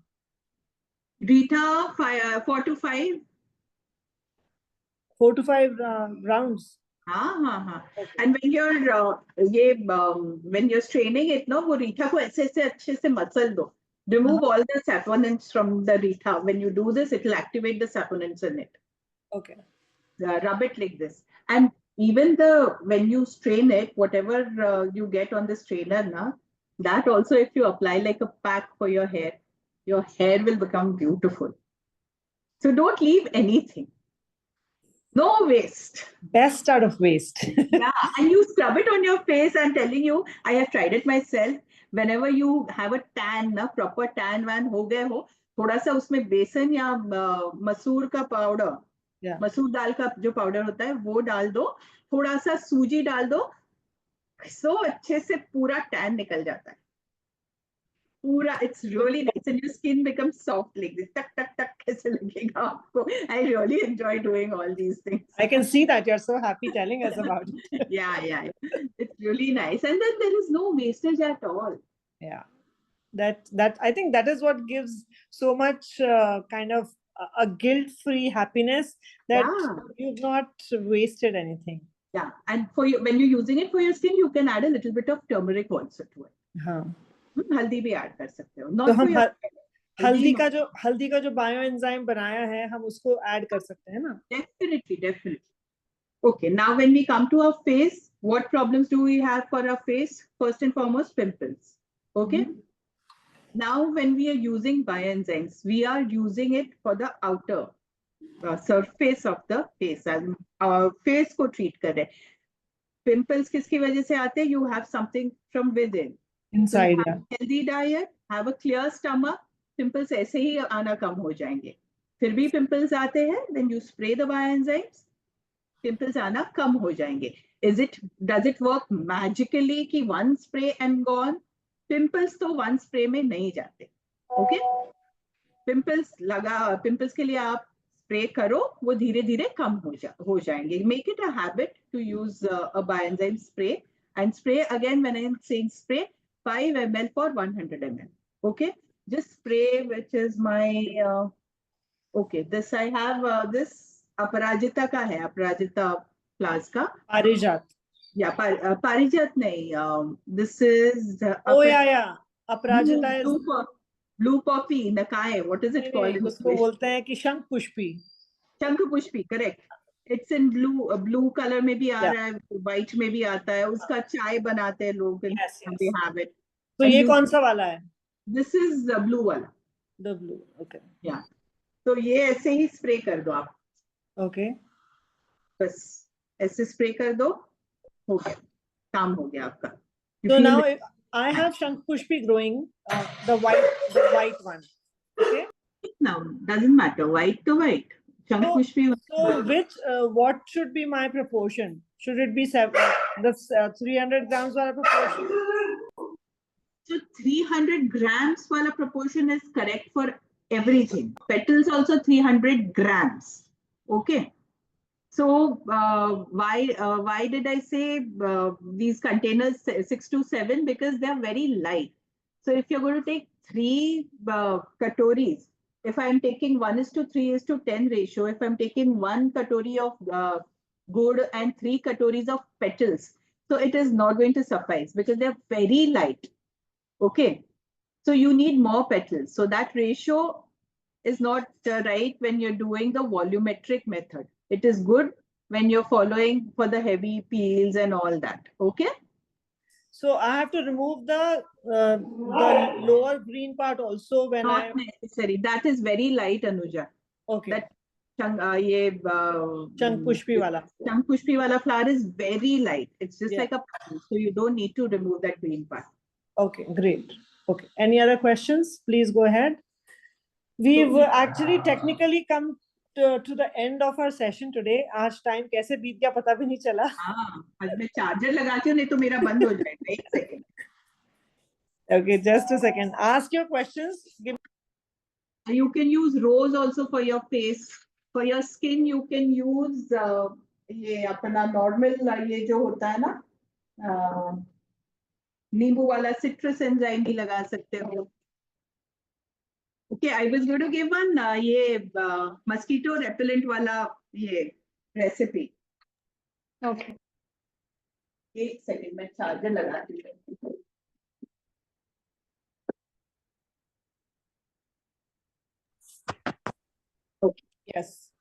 Rita 4 to 5. 4 to 5 rounds. हाँ. And when you're straining it, no, वो रीठा को ऐसे अच्छे से muscle दो. Remove all the saponins from the Reetha. When you do this, it will activate the saponins in it. Okay. Rub it like this. And even when you strain it, whatever you get on the strainer, na, that also if you apply like a pack for your hair will become beautiful. So don't leave anything. No waste. Best out of waste. Yeah, and you scrub it on your face. I'm telling you, I have tried it myself. Whenever you have a tan, na proper tan van हो गए हो, थोड़ा सा उसमें बेसन या मसूर का पाउडर, मसूर दाल का जो पाउडर होता है वो डाल दो, थोड़ा सा सूजी डाल दो, सो अच्छे से पूरा टैन निकल जाता है. पूरा, it's really nice and your skin becomes soft like this. टक टक टक कैसे लगेगा आपको? I really enjoy doing all these things. I can see that you're so happy telling us about it. Yeah. It's really nice. And then there is no wastage at all. Yeah. That I think that is what gives so much kind of a guilt-free happiness that you've not wasted anything. Yeah. And for you, when you're using it for your skin, you can add a little bit of turmeric also to it. हल्दी भी add कर सकते हो. तो हम हल्दी का जो बायो एंजाइम बनाया है हम उसको ऐड कर सकते हैं ना? Definitely. Okay, now when we come to our face, what problems do we have for our face? First and foremost, pimples. Okay. Now when we are using bioenzymes, we are using it for the outer surface of the face. Face को treat कर रहे. Pimples किसकी वजह से आते हैं? You have something from within. Inside, so have a healthy diet, have a clear stomach, pimples ऐसे ही आना कम हो जाएंगे. फिर भी pimples आते हैं, then you spray the bioenzymes, pimples आना कम हो जाएंगे. Does it work magically कि one spray and gone? Pimples तो one spray में नहीं जाते. Okay? Pimples के लिए आप spray करो, वो धीरे धीरे कम हो जाएंगे. Make it a habit to use a bioenzyme spray, and spray again when I am saying spray, 5 ml for 100 ml. Okay, just spray, which is my okay, this I have this Aparajita का है, Aparajita Plus का. Parijat. Yeah, Parijat nahi. This is yeah. Aparajita is blue poppy, Nakai. What is it called? उसको बोलते हैं कि शंख पुष्पी. शंख Pushpi, correct. It's in blue color में भी आ रहा है, white में भी आता है. उसका चाय बनाते हैं लोग. Yes. They have it. तो ये कौन सा वाला है? This is the blue वाला. The blue, okay. Yeah. तो ये ऐसे ही स्प्रे कर दो आप. Okay. बस ऐसे स्प्रे कर दो, हो गया, काम हो गया आपका. So now I have Shankh Pushpi growing, the white one. Okay. Now doesn't matter, white to white. So what should be my proportion? Should it be 300 grams wala proportion? So 300 grams wala proportion is correct for everything. Petals also 300 grams. Okay. So why did I say these containers 6 to 7? Because they are very light. So if you're going to take 3 katoris, if I'm taking 1:3:10 ratio, if I'm taking 1 katori of gourd and 3 katoris of petals, so it is not going to suffice because they're very light. Okay. So you need more petals. So that ratio is not right when you're doing the volumetric method. It is good when you're following for the heavy peels and all that. Okay. So I have to remove the lower green part also when not necessary. That is very light, Anuja. Okay. That Shankh Pushpi wala flower is very light. It's just like a petal. So you don't need to remove that green part. Okay, great. Okay. Any other questions? Please go ahead. We've actually technically come to the end of our session today. आज time कैसे बीत गया पता भी नहीं चला. हाँ, आज मैं चार्जर लगाती हूँ नहीं तो मेरा बंद हो जाएगा. 1 second. Okay, just a second. Ask your questions. You can use rose also for your face. For your skin, you can use ये अपना normal ये जो होता है ना नींबू वाला citrus enzyme भी लगा सकते हो. Okay, I was going to give one ये mosquito repellent वाला ये recipe. Okay. एक सेकंड में चार्जर लगाती हूँ. Okay. Yes.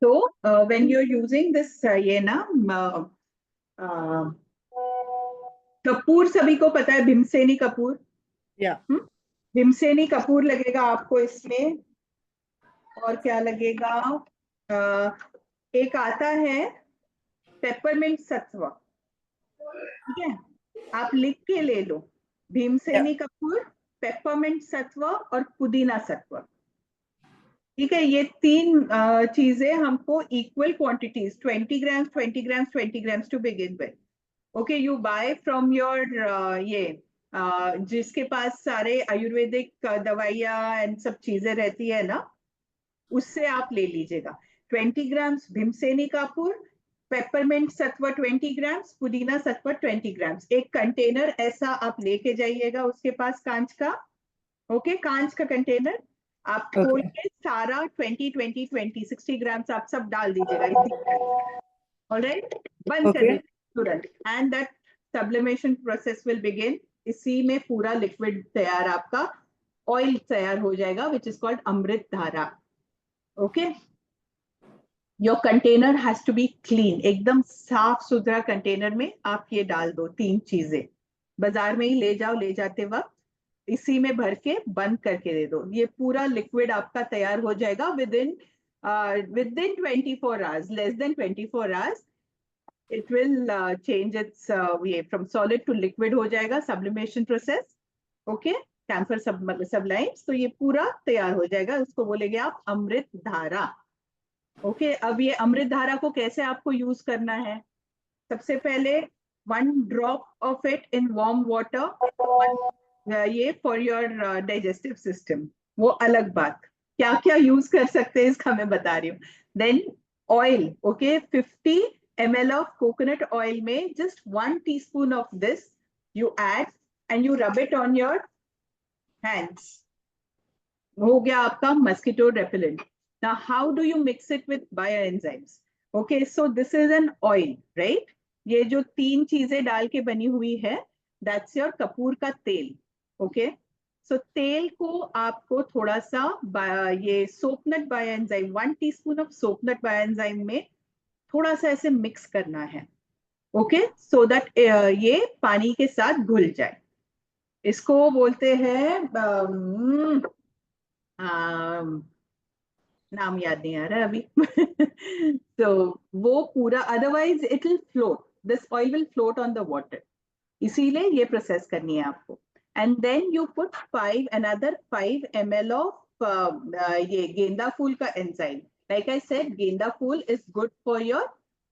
So when you're using this ये ना कपूर सभी को पता है भीमसेनी कपूर. Yeah. भीमसेनी कपूर लगेगा आपको इसमें. और क्या लगेगा एक आता है पेपरमिंट सत्व. ठीक है, आप लिख के ले लो. भीमसेनी कपूर, पेपरमिंट सत्व और पुदीना सत्व. ठीक है, ये तीन चीजें हमको equal quantities 20 grams 20 grams 20 grams to begin with. Okay, you buy from your ये जिसके पास सारे आयुर्वेदिक दवाइयाँ एंड सब चीजें रहती है ना, उससे आप ले लीजिएगा. 20 grams भीमसेनी कपूर, पेपरमिंट सत्व 20 grams, पुदीना सत्व 20 grams. एक कंटेनर ऐसा आप लेके जाइएगा उसके पास कांच का. ओके, कांच का कंटेनर आप खोल के सारा 20 60 grams आप सब डाल दीजिएगा. ऑलराइट, बंद कर दीजिए तुरंत. And that sublimation process will begin. इसी में पूरा लिक्विड तैयार, आपका ऑयल तैयार हो जाएगा, which is called Amrit Dhara. Okay, your container has to be clean. एकदम साफ सुथरा कंटेनर में आप ये डाल दो. तीन चीजें बाजार में ही ले जाओ, ले जाते वक्त इसी में भर के बंद करके दे दो. ये पूरा लिक्विड आपका तैयार हो जाएगा within 24 hours, less than 24 hours. It will change its way from solid to liquid हो जाएगा, sublimation process. Okay, camphor sublimes. तो ये पूरा तैयार हो जाएगा. उसको बोलेंगे आप अमृत धारा. ओके, अब ये अमृत धारा को कैसे आपको यूज करना है? सबसे पहले 1 drop of it in warm water. ये फॉर योर डाइजेस्टिव सिस्टम. वो अलग बात. क्या क्या यूज कर सकते हैं इसका मैं बता रही हूँ. Then oil. Okay, 50 ml of coconut oil में just 1 teaspoon of this you add and you rub it on your hands. हो गया आपका mosquito repellent. Now how do you mix it with bioenzymes? Okay, so this is an oil, right? ये जो तीन चीजें डाल के बनी हुई है, that's your कपूर का तेल. ओके, सो तेल को आपको थोड़ा सा ये सोपनट बायोएंजाइम 1 teaspoon ऑफ सोपनट बायोएंजाइम में थोड़ा सा ऐसे मिक्स करना है. ओके, सो दैट ये पानी के साथ घुल जाए. इसको बोलते हैं नाम याद नहीं आ रहा अभी. तो वो पूरा, otherwise it will float. This oil will float on the water. इसीलिए ये प्रोसेस करनी है आपको. And then you put another 5 ml of ये गेंदा फूल का enzyme. Like I said, गेंदा फूल is good for your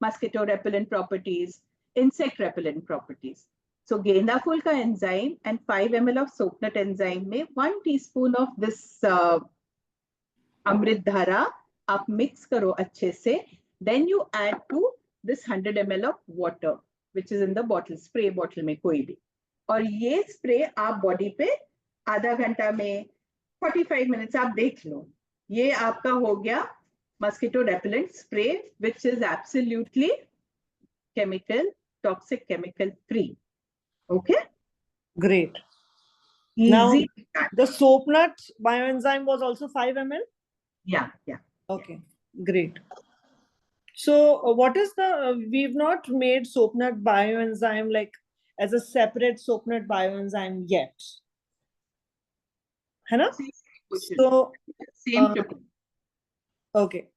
mosquito repellent properties, insect repellent properties. So गेंदा फूल का enzyme and 5 ml of soapnut enzyme में 1 teaspoon of this अमृत धारा आप mix करो अच्छे से. Then you add to this 100 ml of water, which is in the bottle, spray bottle में कोई भी. और ये स्प्रे आप बॉडी पे आधा घंटा में 45 मिनट्स आप देख लो. ये आपका हो गया mosquito repellent spray, which is absolutely chemical, toxic chemical free. Okay, great. easy. Now the soap nut bioenzyme was also 5 ml. Yeah. Okay, great. So what is the we've not made soap nut bioenzyme like as a separate soap nut bioenzyme yet, है ना? So same okay,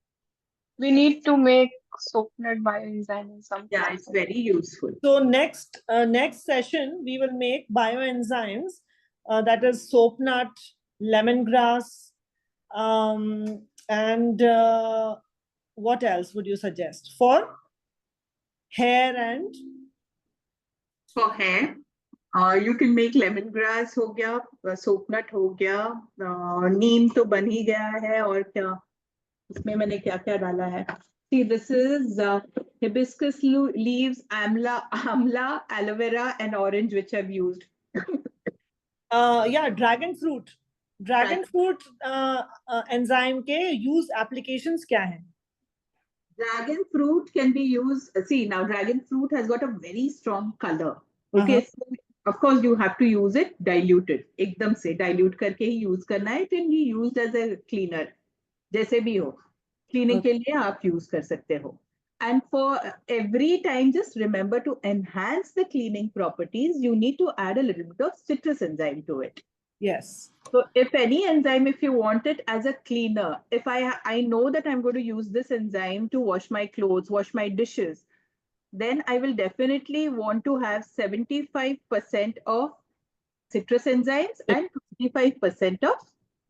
we need to make soap nut bioenzyme in some yeah, it's very useful. so next session we will make bioenzymes, that is soap nut, lemongrass, and what else would you suggest for hair and For hair, You can make lemongrass हो गया, soapnut हो गया, नीम तो बन ही गया है, और क्या इसमें मैंने क्या क्या डाला है. See, this is hibiscus leaves, amla, aloe vera, and orange, which I've used. Yeah, dragon fruit enzyme के use applications क्या हैं? Dragon fruit can be used. See, now dragon fruit has got a very strong color. Okay, so of course you have to use it diluted. एकदम से dilute करके ही use करना है. It can be used as a cleaner. जैसे भी हो, cleaning के लिए आप use कर सकते हो. And for every time, just remember to enhance the cleaning properties, you need to add a little bit of citrus enzyme to it. Yes. So if any enzyme, if you want it as a cleaner, if I know that I'm going to use this enzyme to wash my clothes, wash my dishes, then I will definitely want to have 75% of citrus enzymes and 25% of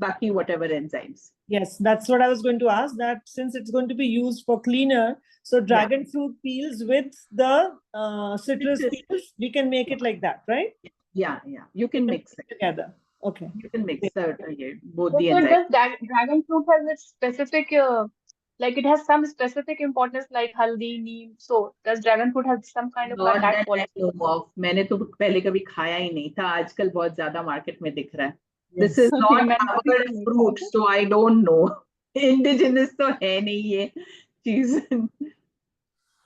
baki whatever enzymes. Yes, that's what I was going to ask, that since it's going to be used for cleaner, so dragon fruit peels with the citrus peels, we can make it like that, right? Yeah. You can mix it together. Okay. You can mix both So the does enzymes. dragon fruit has its specific, like it has some specific importance like haldi, neem. So does dragon fruit have some kind of Not that that I quality? know of. मैंने तो पहले कभी खाया ही नहीं था. आजकल बहुत ज्यादा मार्केट में दिख रहा है. This is not our fruit, so I don't know. Indigenous तो है नहीं ये चीज.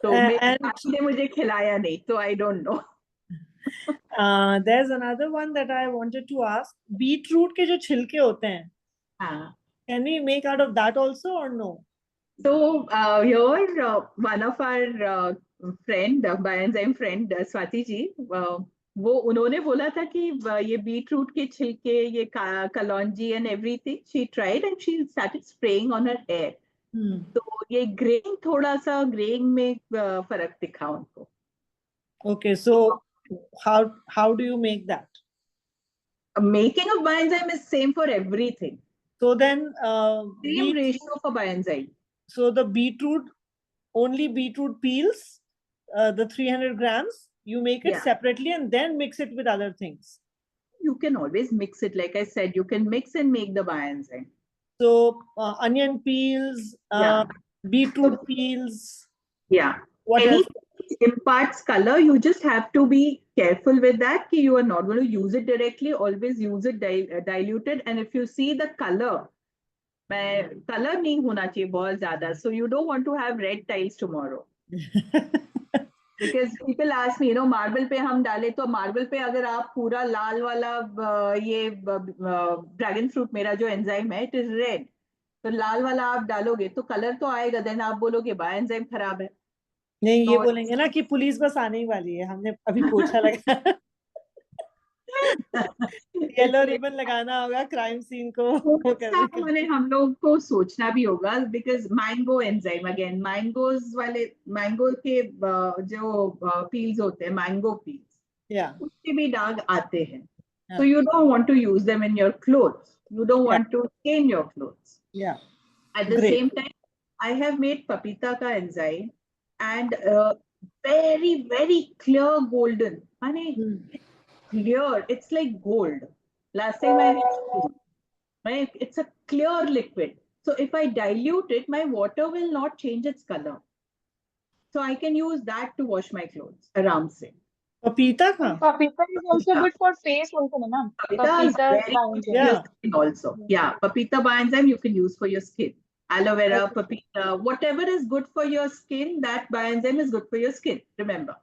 तो मेरे मुझे खिलाया नहीं, तो I don't know. There's another one that I wanted to ask. Beetroot के जो छिलके होते हैं, can we make out of that also or no? So here one of our friend, bioenzyme friend, Swati ji, वो उन्होंने बोला था कि ये बीटरूट के छिलके, ये कलौंजी and everything, she tried and she started spraying on her hair. तो ये ग्रेइंग, थोड़ा सा ग्रेइंग में फर्क दिखा उनको. Okay, so how do you make that? Making of bioenzyme is same for everything. So then same ratio for bioenzyme. So the only beetroot peels, the 300 grams, you make it separately and then mix it with other things. You can always mix it. Like I said, you can mix and make the bioenzyme. So onion peels, beetroot peels. Yeah. What else? Imparts color, you just have to be careful with that. You are not going to use it directly. Always use it diluted. And if you see the color, color नहीं होना चाहिए बहुत ज़्यादा. So you don't want to have red tiles tomorrow. Because people ask me, marble पे हम डालें, तो marble पे अगर आप पूरा लाल वाला ये dragon fruit मेरा जो enzyme है, it is red. तो लाल वाला आप डालोगे तो कलर तो आएगा, then आप बोलोगे बायोएंजाइम खराब है. नहीं, ये बोलेंगे ना कि पुलिस बस आने ही वाली है, हमने अभी पोछा लगा. येलो रिबन लगाना होगा क्राइम सीन को. हम लोग को सोचना भी होगा, because mango enzyme, again mango के जो पील्स होते हैं, मैंगो पील्स, उसके भी दाग आते हैं. So you don't want to use them in your clothes. You don't want to stain your clothes. At the same time, I have made papita ka enzyme and very, very clear golden. Clear, it's like gold. Last time I had, it's a clear liquid. So if I dilute it, my water will not change its color. So I can use that to wash my clothes around se. Papita is also good for face also, na? Papita is very good for your skin also. Yeah, papita bioenzyme you can use for your skin. Aloe vera, papita, whatever is good for your skin, that bioenzyme is good for your skin. Remember.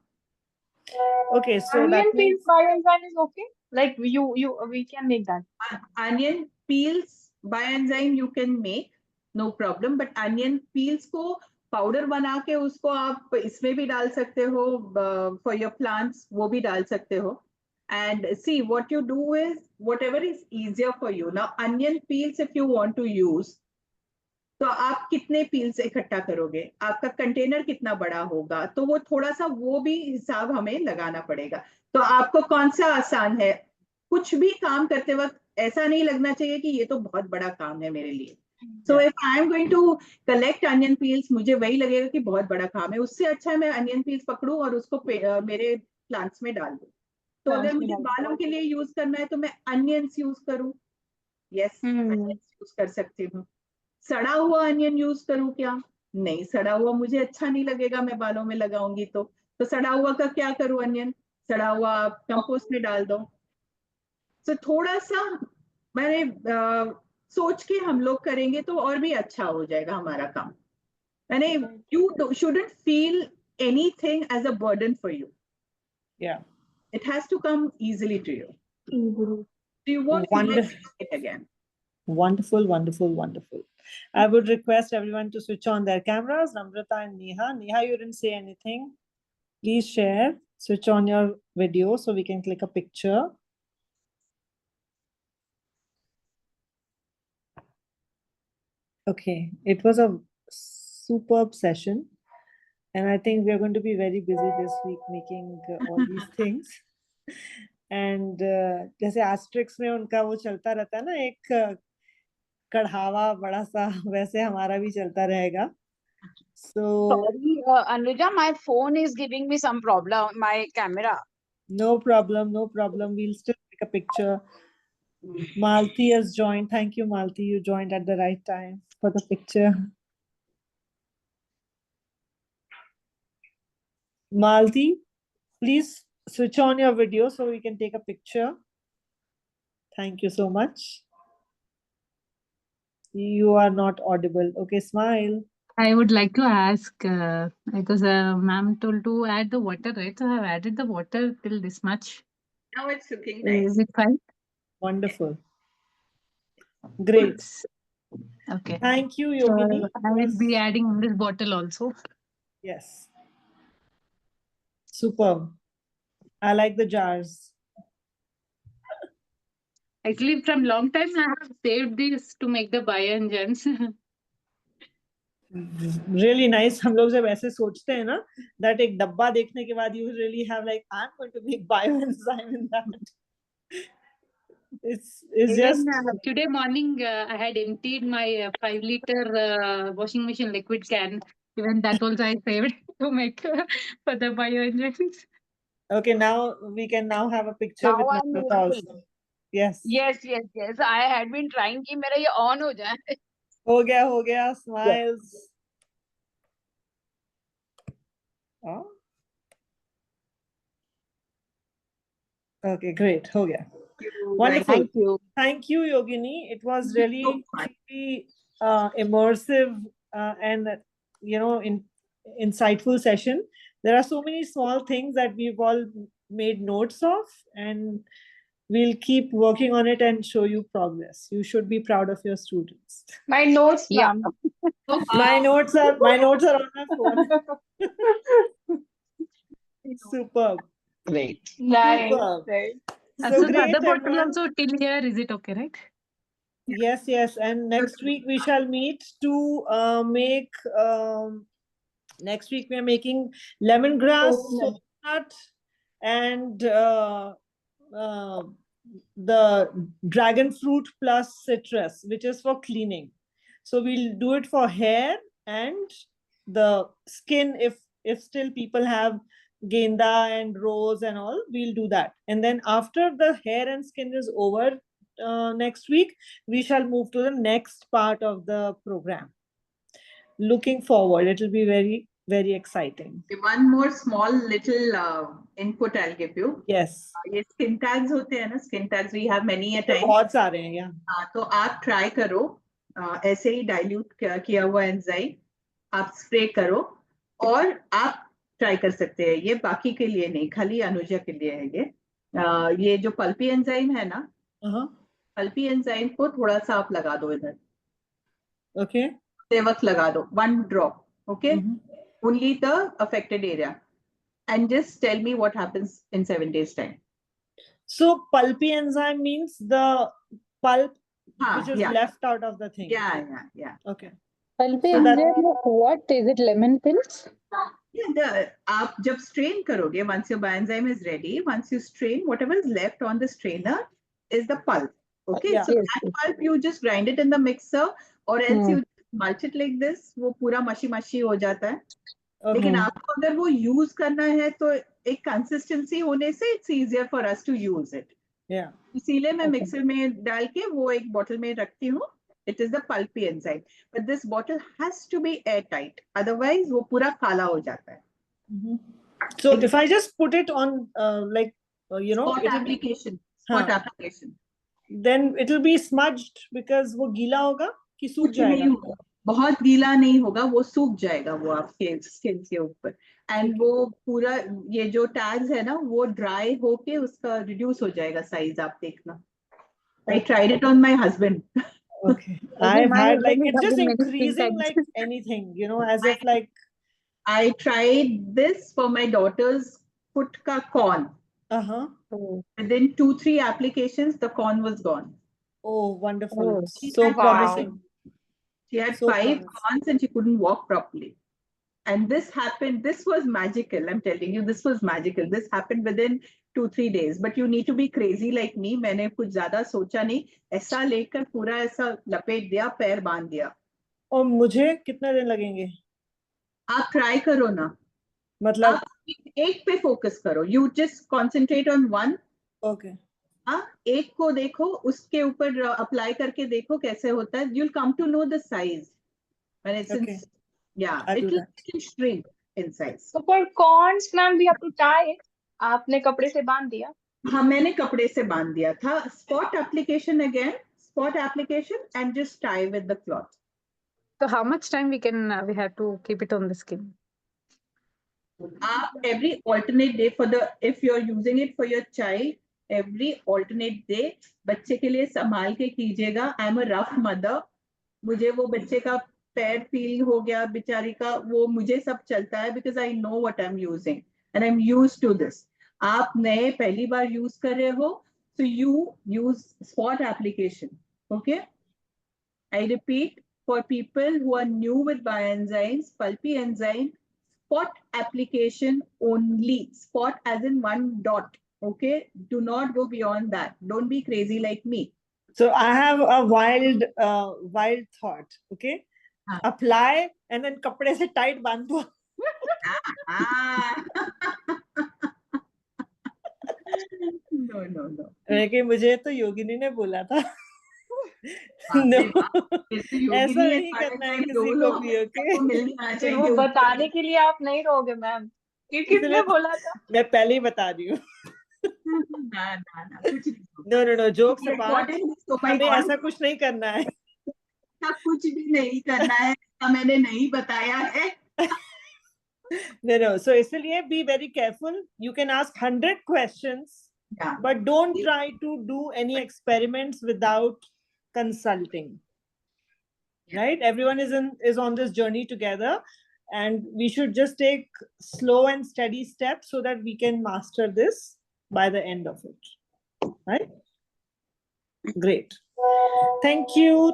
Okay, so onion peels bioenzyme is okay. Like we can make that. Onion peels bioenzyme you can make, no problem. But onion peels को powder बना के उसको आप इसमें भी डाल सकते हो, for your plants वो भी डाल सकते हो. And see, what you do is whatever is easier for you. Now onion peels, if you want to use, तो आप कितने पील्स इकट्ठा करोगे, आपका कंटेनर कितना बड़ा होगा, तो वो थोड़ा सा वो भी हिसाब हमें लगाना पड़ेगा. तो आपको कौन सा आसान है, कुछ भी काम करते वक्त ऐसा नहीं लगना चाहिए कि ये तो बहुत बड़ा काम है मेरे लिए. So if I am going to collect onion peels, मुझे वही लगेगा कि बहुत बड़ा काम है. उससे अच्छा है मैं onion peels पकड़ूं और उसको मेरे प्लांट्स में डाल दूं. तो अगर मुझे बालों के लिए यूज करना है तो मैं अनियंस यूज करूं? यस, यूज कर सकती हूँ। सड़ा हुआ अनियन यूज करूं क्या? नहीं, सड़ा हुआ मुझे अच्छा नहीं लगेगा, मैं बालों में लगाऊंगी तो सड़ा हुआ का क्या करूं? अनियन सड़ा हुआ आप कंपोस्ट में डाल दो। तो थोड़ा सा मैंने सोच के हम लोग करेंगे तो और भी अच्छा हो जाएगा हमारा काम। मैंने you shouldn't feel anything as a burden for you. Yeah. It has to come easily to you. So you won't feel like doing it again. Wonderful, wonderful, wonderful. I would request everyone to switch on their cameras. Namrata and Neha. Neha, you didn't say anything. Please share. Switch on your video so we can click a picture. Okay, it was a superb session. And I think we are going to be very busy this week making all these things. And जैसे asterisk में उनका वो चलता रहता है ना एक कढ़ावा बड़ा सा, वैसे हमारा भी चलता रहेगा. So sorry, Anuja, my phone is giving me some problem. My camera. no problem, no problem. We'll still take a picture. Malti has joined. Thank you, Malti. You joined at the right time for the picture. Malti, please switch on your video so we can take a picture. Thank you so much. You are not audible. Okay, smile. I would like to ask, because ma'am told to add the water, right? So I have added the water till this much. Now it's looking nice. Is it fine? Wonderful. Great. Okay. Thank you, So Yogini. I will be adding in this bottle also. Yes. Superb. I like the jars. Actually, from long time I have saved these to make the bioengines. Really nice. हम लोग जब ऐसे सोचते हैं ना, that एक डब्बा देखने के बाद you really have like, I'm going to make bioenzyme in that. It's Even, just today morning I had emptied my 5-liter washing machine liquid can. Even that also I saved to make for the bioengines. okay. Now we can now have a picture Now with I'm Namrata able. also. Yes. Yes, yes, yes. I had been trying कि मेरा ये on हो जाए. हो गया. Smiles. Oh. Okay, great. हो गया. Wonderful. Thank you. Thank you, Yogini. It was really immersive and insightful session. There are so many small things that we've all made notes of, and we'll keep working on it and show you progress. You should be proud of your students. My notes, Yeah. My notes are on my phone. Superb. Great. nice. Superb. Right. So So the great, other bottle everyone. also till here, is it okay, right? Yes. And next week we shall meet to make. Next week we are making lemongrass, coconut, and the dragon fruit plus citrus, which is for cleaning. So we'll do it for hair and the skin. If still people have genda and rose and all, we'll do that. And then after the hair and skin is over next week, we shall move to the next part of the program. Looking forward. It will be very, very exciting. One more small little input I'll give you. Yes. ये skin tags होते हैं ना, skin tags we have many a time. बहुत सारे हैं यहाँ. तो आप try करो, ऐसे ही dilute किया हुआ एंजाइम आप स्प्रे करो और आप ट्राई कर सकते हैं. ये बाकी के लिए नहीं, खाली अनुजा के लिए है ये जो पल्पी एंजाइम है ना, पल्पी एंजाइम को थोड़ा सा आप लगा दो इधर. Okay. वक्त लगा दो, 1 drop. Okay. Only the affected area. And just tell me what happens in 7 days time. So pulpy enzyme means the pulp which is yeah. left out of the thing. Yeah. Okay. Pulpy So that- enzyme, what is it? Lemon pills? Yeah, आप जब strain करोगे, once your bioenzyme is ready, once you strain, whatever is left on the strainer is the pulp. Okay, Yeah. so that pulp you just grind it in the mixer, or else you mulch it like this. वो पूरा mushy हो जाता है. लेकिन आपको अगर वो use करना है तो एक कंसिस्टेंसी होने से it's easier for us to use it. इसीलिए मैं मिक्सर में डाल के वो एक बॉटल में रखती हूँ. It is the pulpy enzyme, but this bottle has to be airtight, otherwise वो पूरा काला हो जाता है. So if I just put it on Spot application, then it will be smudged because वो गीला होगा कि सूख जाएगा? बहुत गीला नहीं होगा, वो सूख जाएगा वो आपके स्किन के ऊपर. एंड वो पूरा ये जो टैग्स है ना वो ड्राई होके उसका रिड्यूस हो जाएगा साइज. आप देखना. I tried it on my husband. Okay. I've had like it's just increasing like anything, as if like I tried this for my daughter's foot ka corn. Within 2-3 applications, the corn was gone. Oh, wonderful. So promising. She had 5 corns and she couldn't walk properly. And this happened, this was magical. I'm telling you, this was magical. This happened within 2-3 days. But you need to be crazy like me. मैंने कुछ ज्यादा सोचा नहीं, ऐसा लेकर पूरा ऐसा लपेट दिया, पैर बांध दिया. और मुझे कितने दिन लगेंगे? आप ट्राई करो ना. मतलब आप एक पे फोकस करो. You just concentrate on one. Okay. एक को देखो, उसके ऊपर अप्लाई करके देखो कैसे होता है. you'll come to know the size when it's in, it will shrink in size. So for corns, ma'am, we have to tie it. आपने कपड़े से बांध दिया? हाँ, मैंने कपड़े से बांध दिया था. spot application again, spot application and just tie with the cloth. So how much time we have to keep it on the skin? Every alternate day if you're using it for your child, every alternate day बच्चे के लिए संभाल के कीजिएगा. I am a rough mother. मुझे वो बच्चे का पैर फील हो गया बेचारी का, वो मुझे सब चलता है because I know what I'm using and I'm used to this. आप नए पहली बार यूज कर रहे हो, so you use spot application. Okay, I repeat, for people who are new with bioenzymes, pulpy enzyme, spot application only. Spot as in one dot. Okay, do not go beyond that. Don't be crazy like me. So I have a wild thought. Okay, apply and then कपड़े से tight बांध दो. No. लेकिन मुझे तो योगिनी ने बोला था. No, ऐसा नहीं करना है किसी को भी. ओके, वो बताने के लिए आप नहीं रहोगे मैम. किसने बोला था? मैं पहले ही बता रही हूँ. No, jokes apart, हमें ऐसा कुछ नहीं करना है. कुछ भी नहीं करना है, मैंने नहीं बताया है. No. So इसलिए be very careful. You can ask 100 questions, but don't try to do any experiments without consulting. Right? Everyone is on this journey together, and we should just take slow and steady steps so that we can master this by the end of it. Right? Great. Thank you.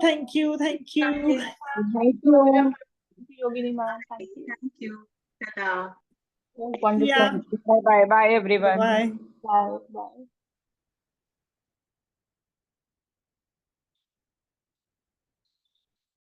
Yogini ma'am. Thank you. Ta-da. Wonderful. Bye everyone. Bye. Bye.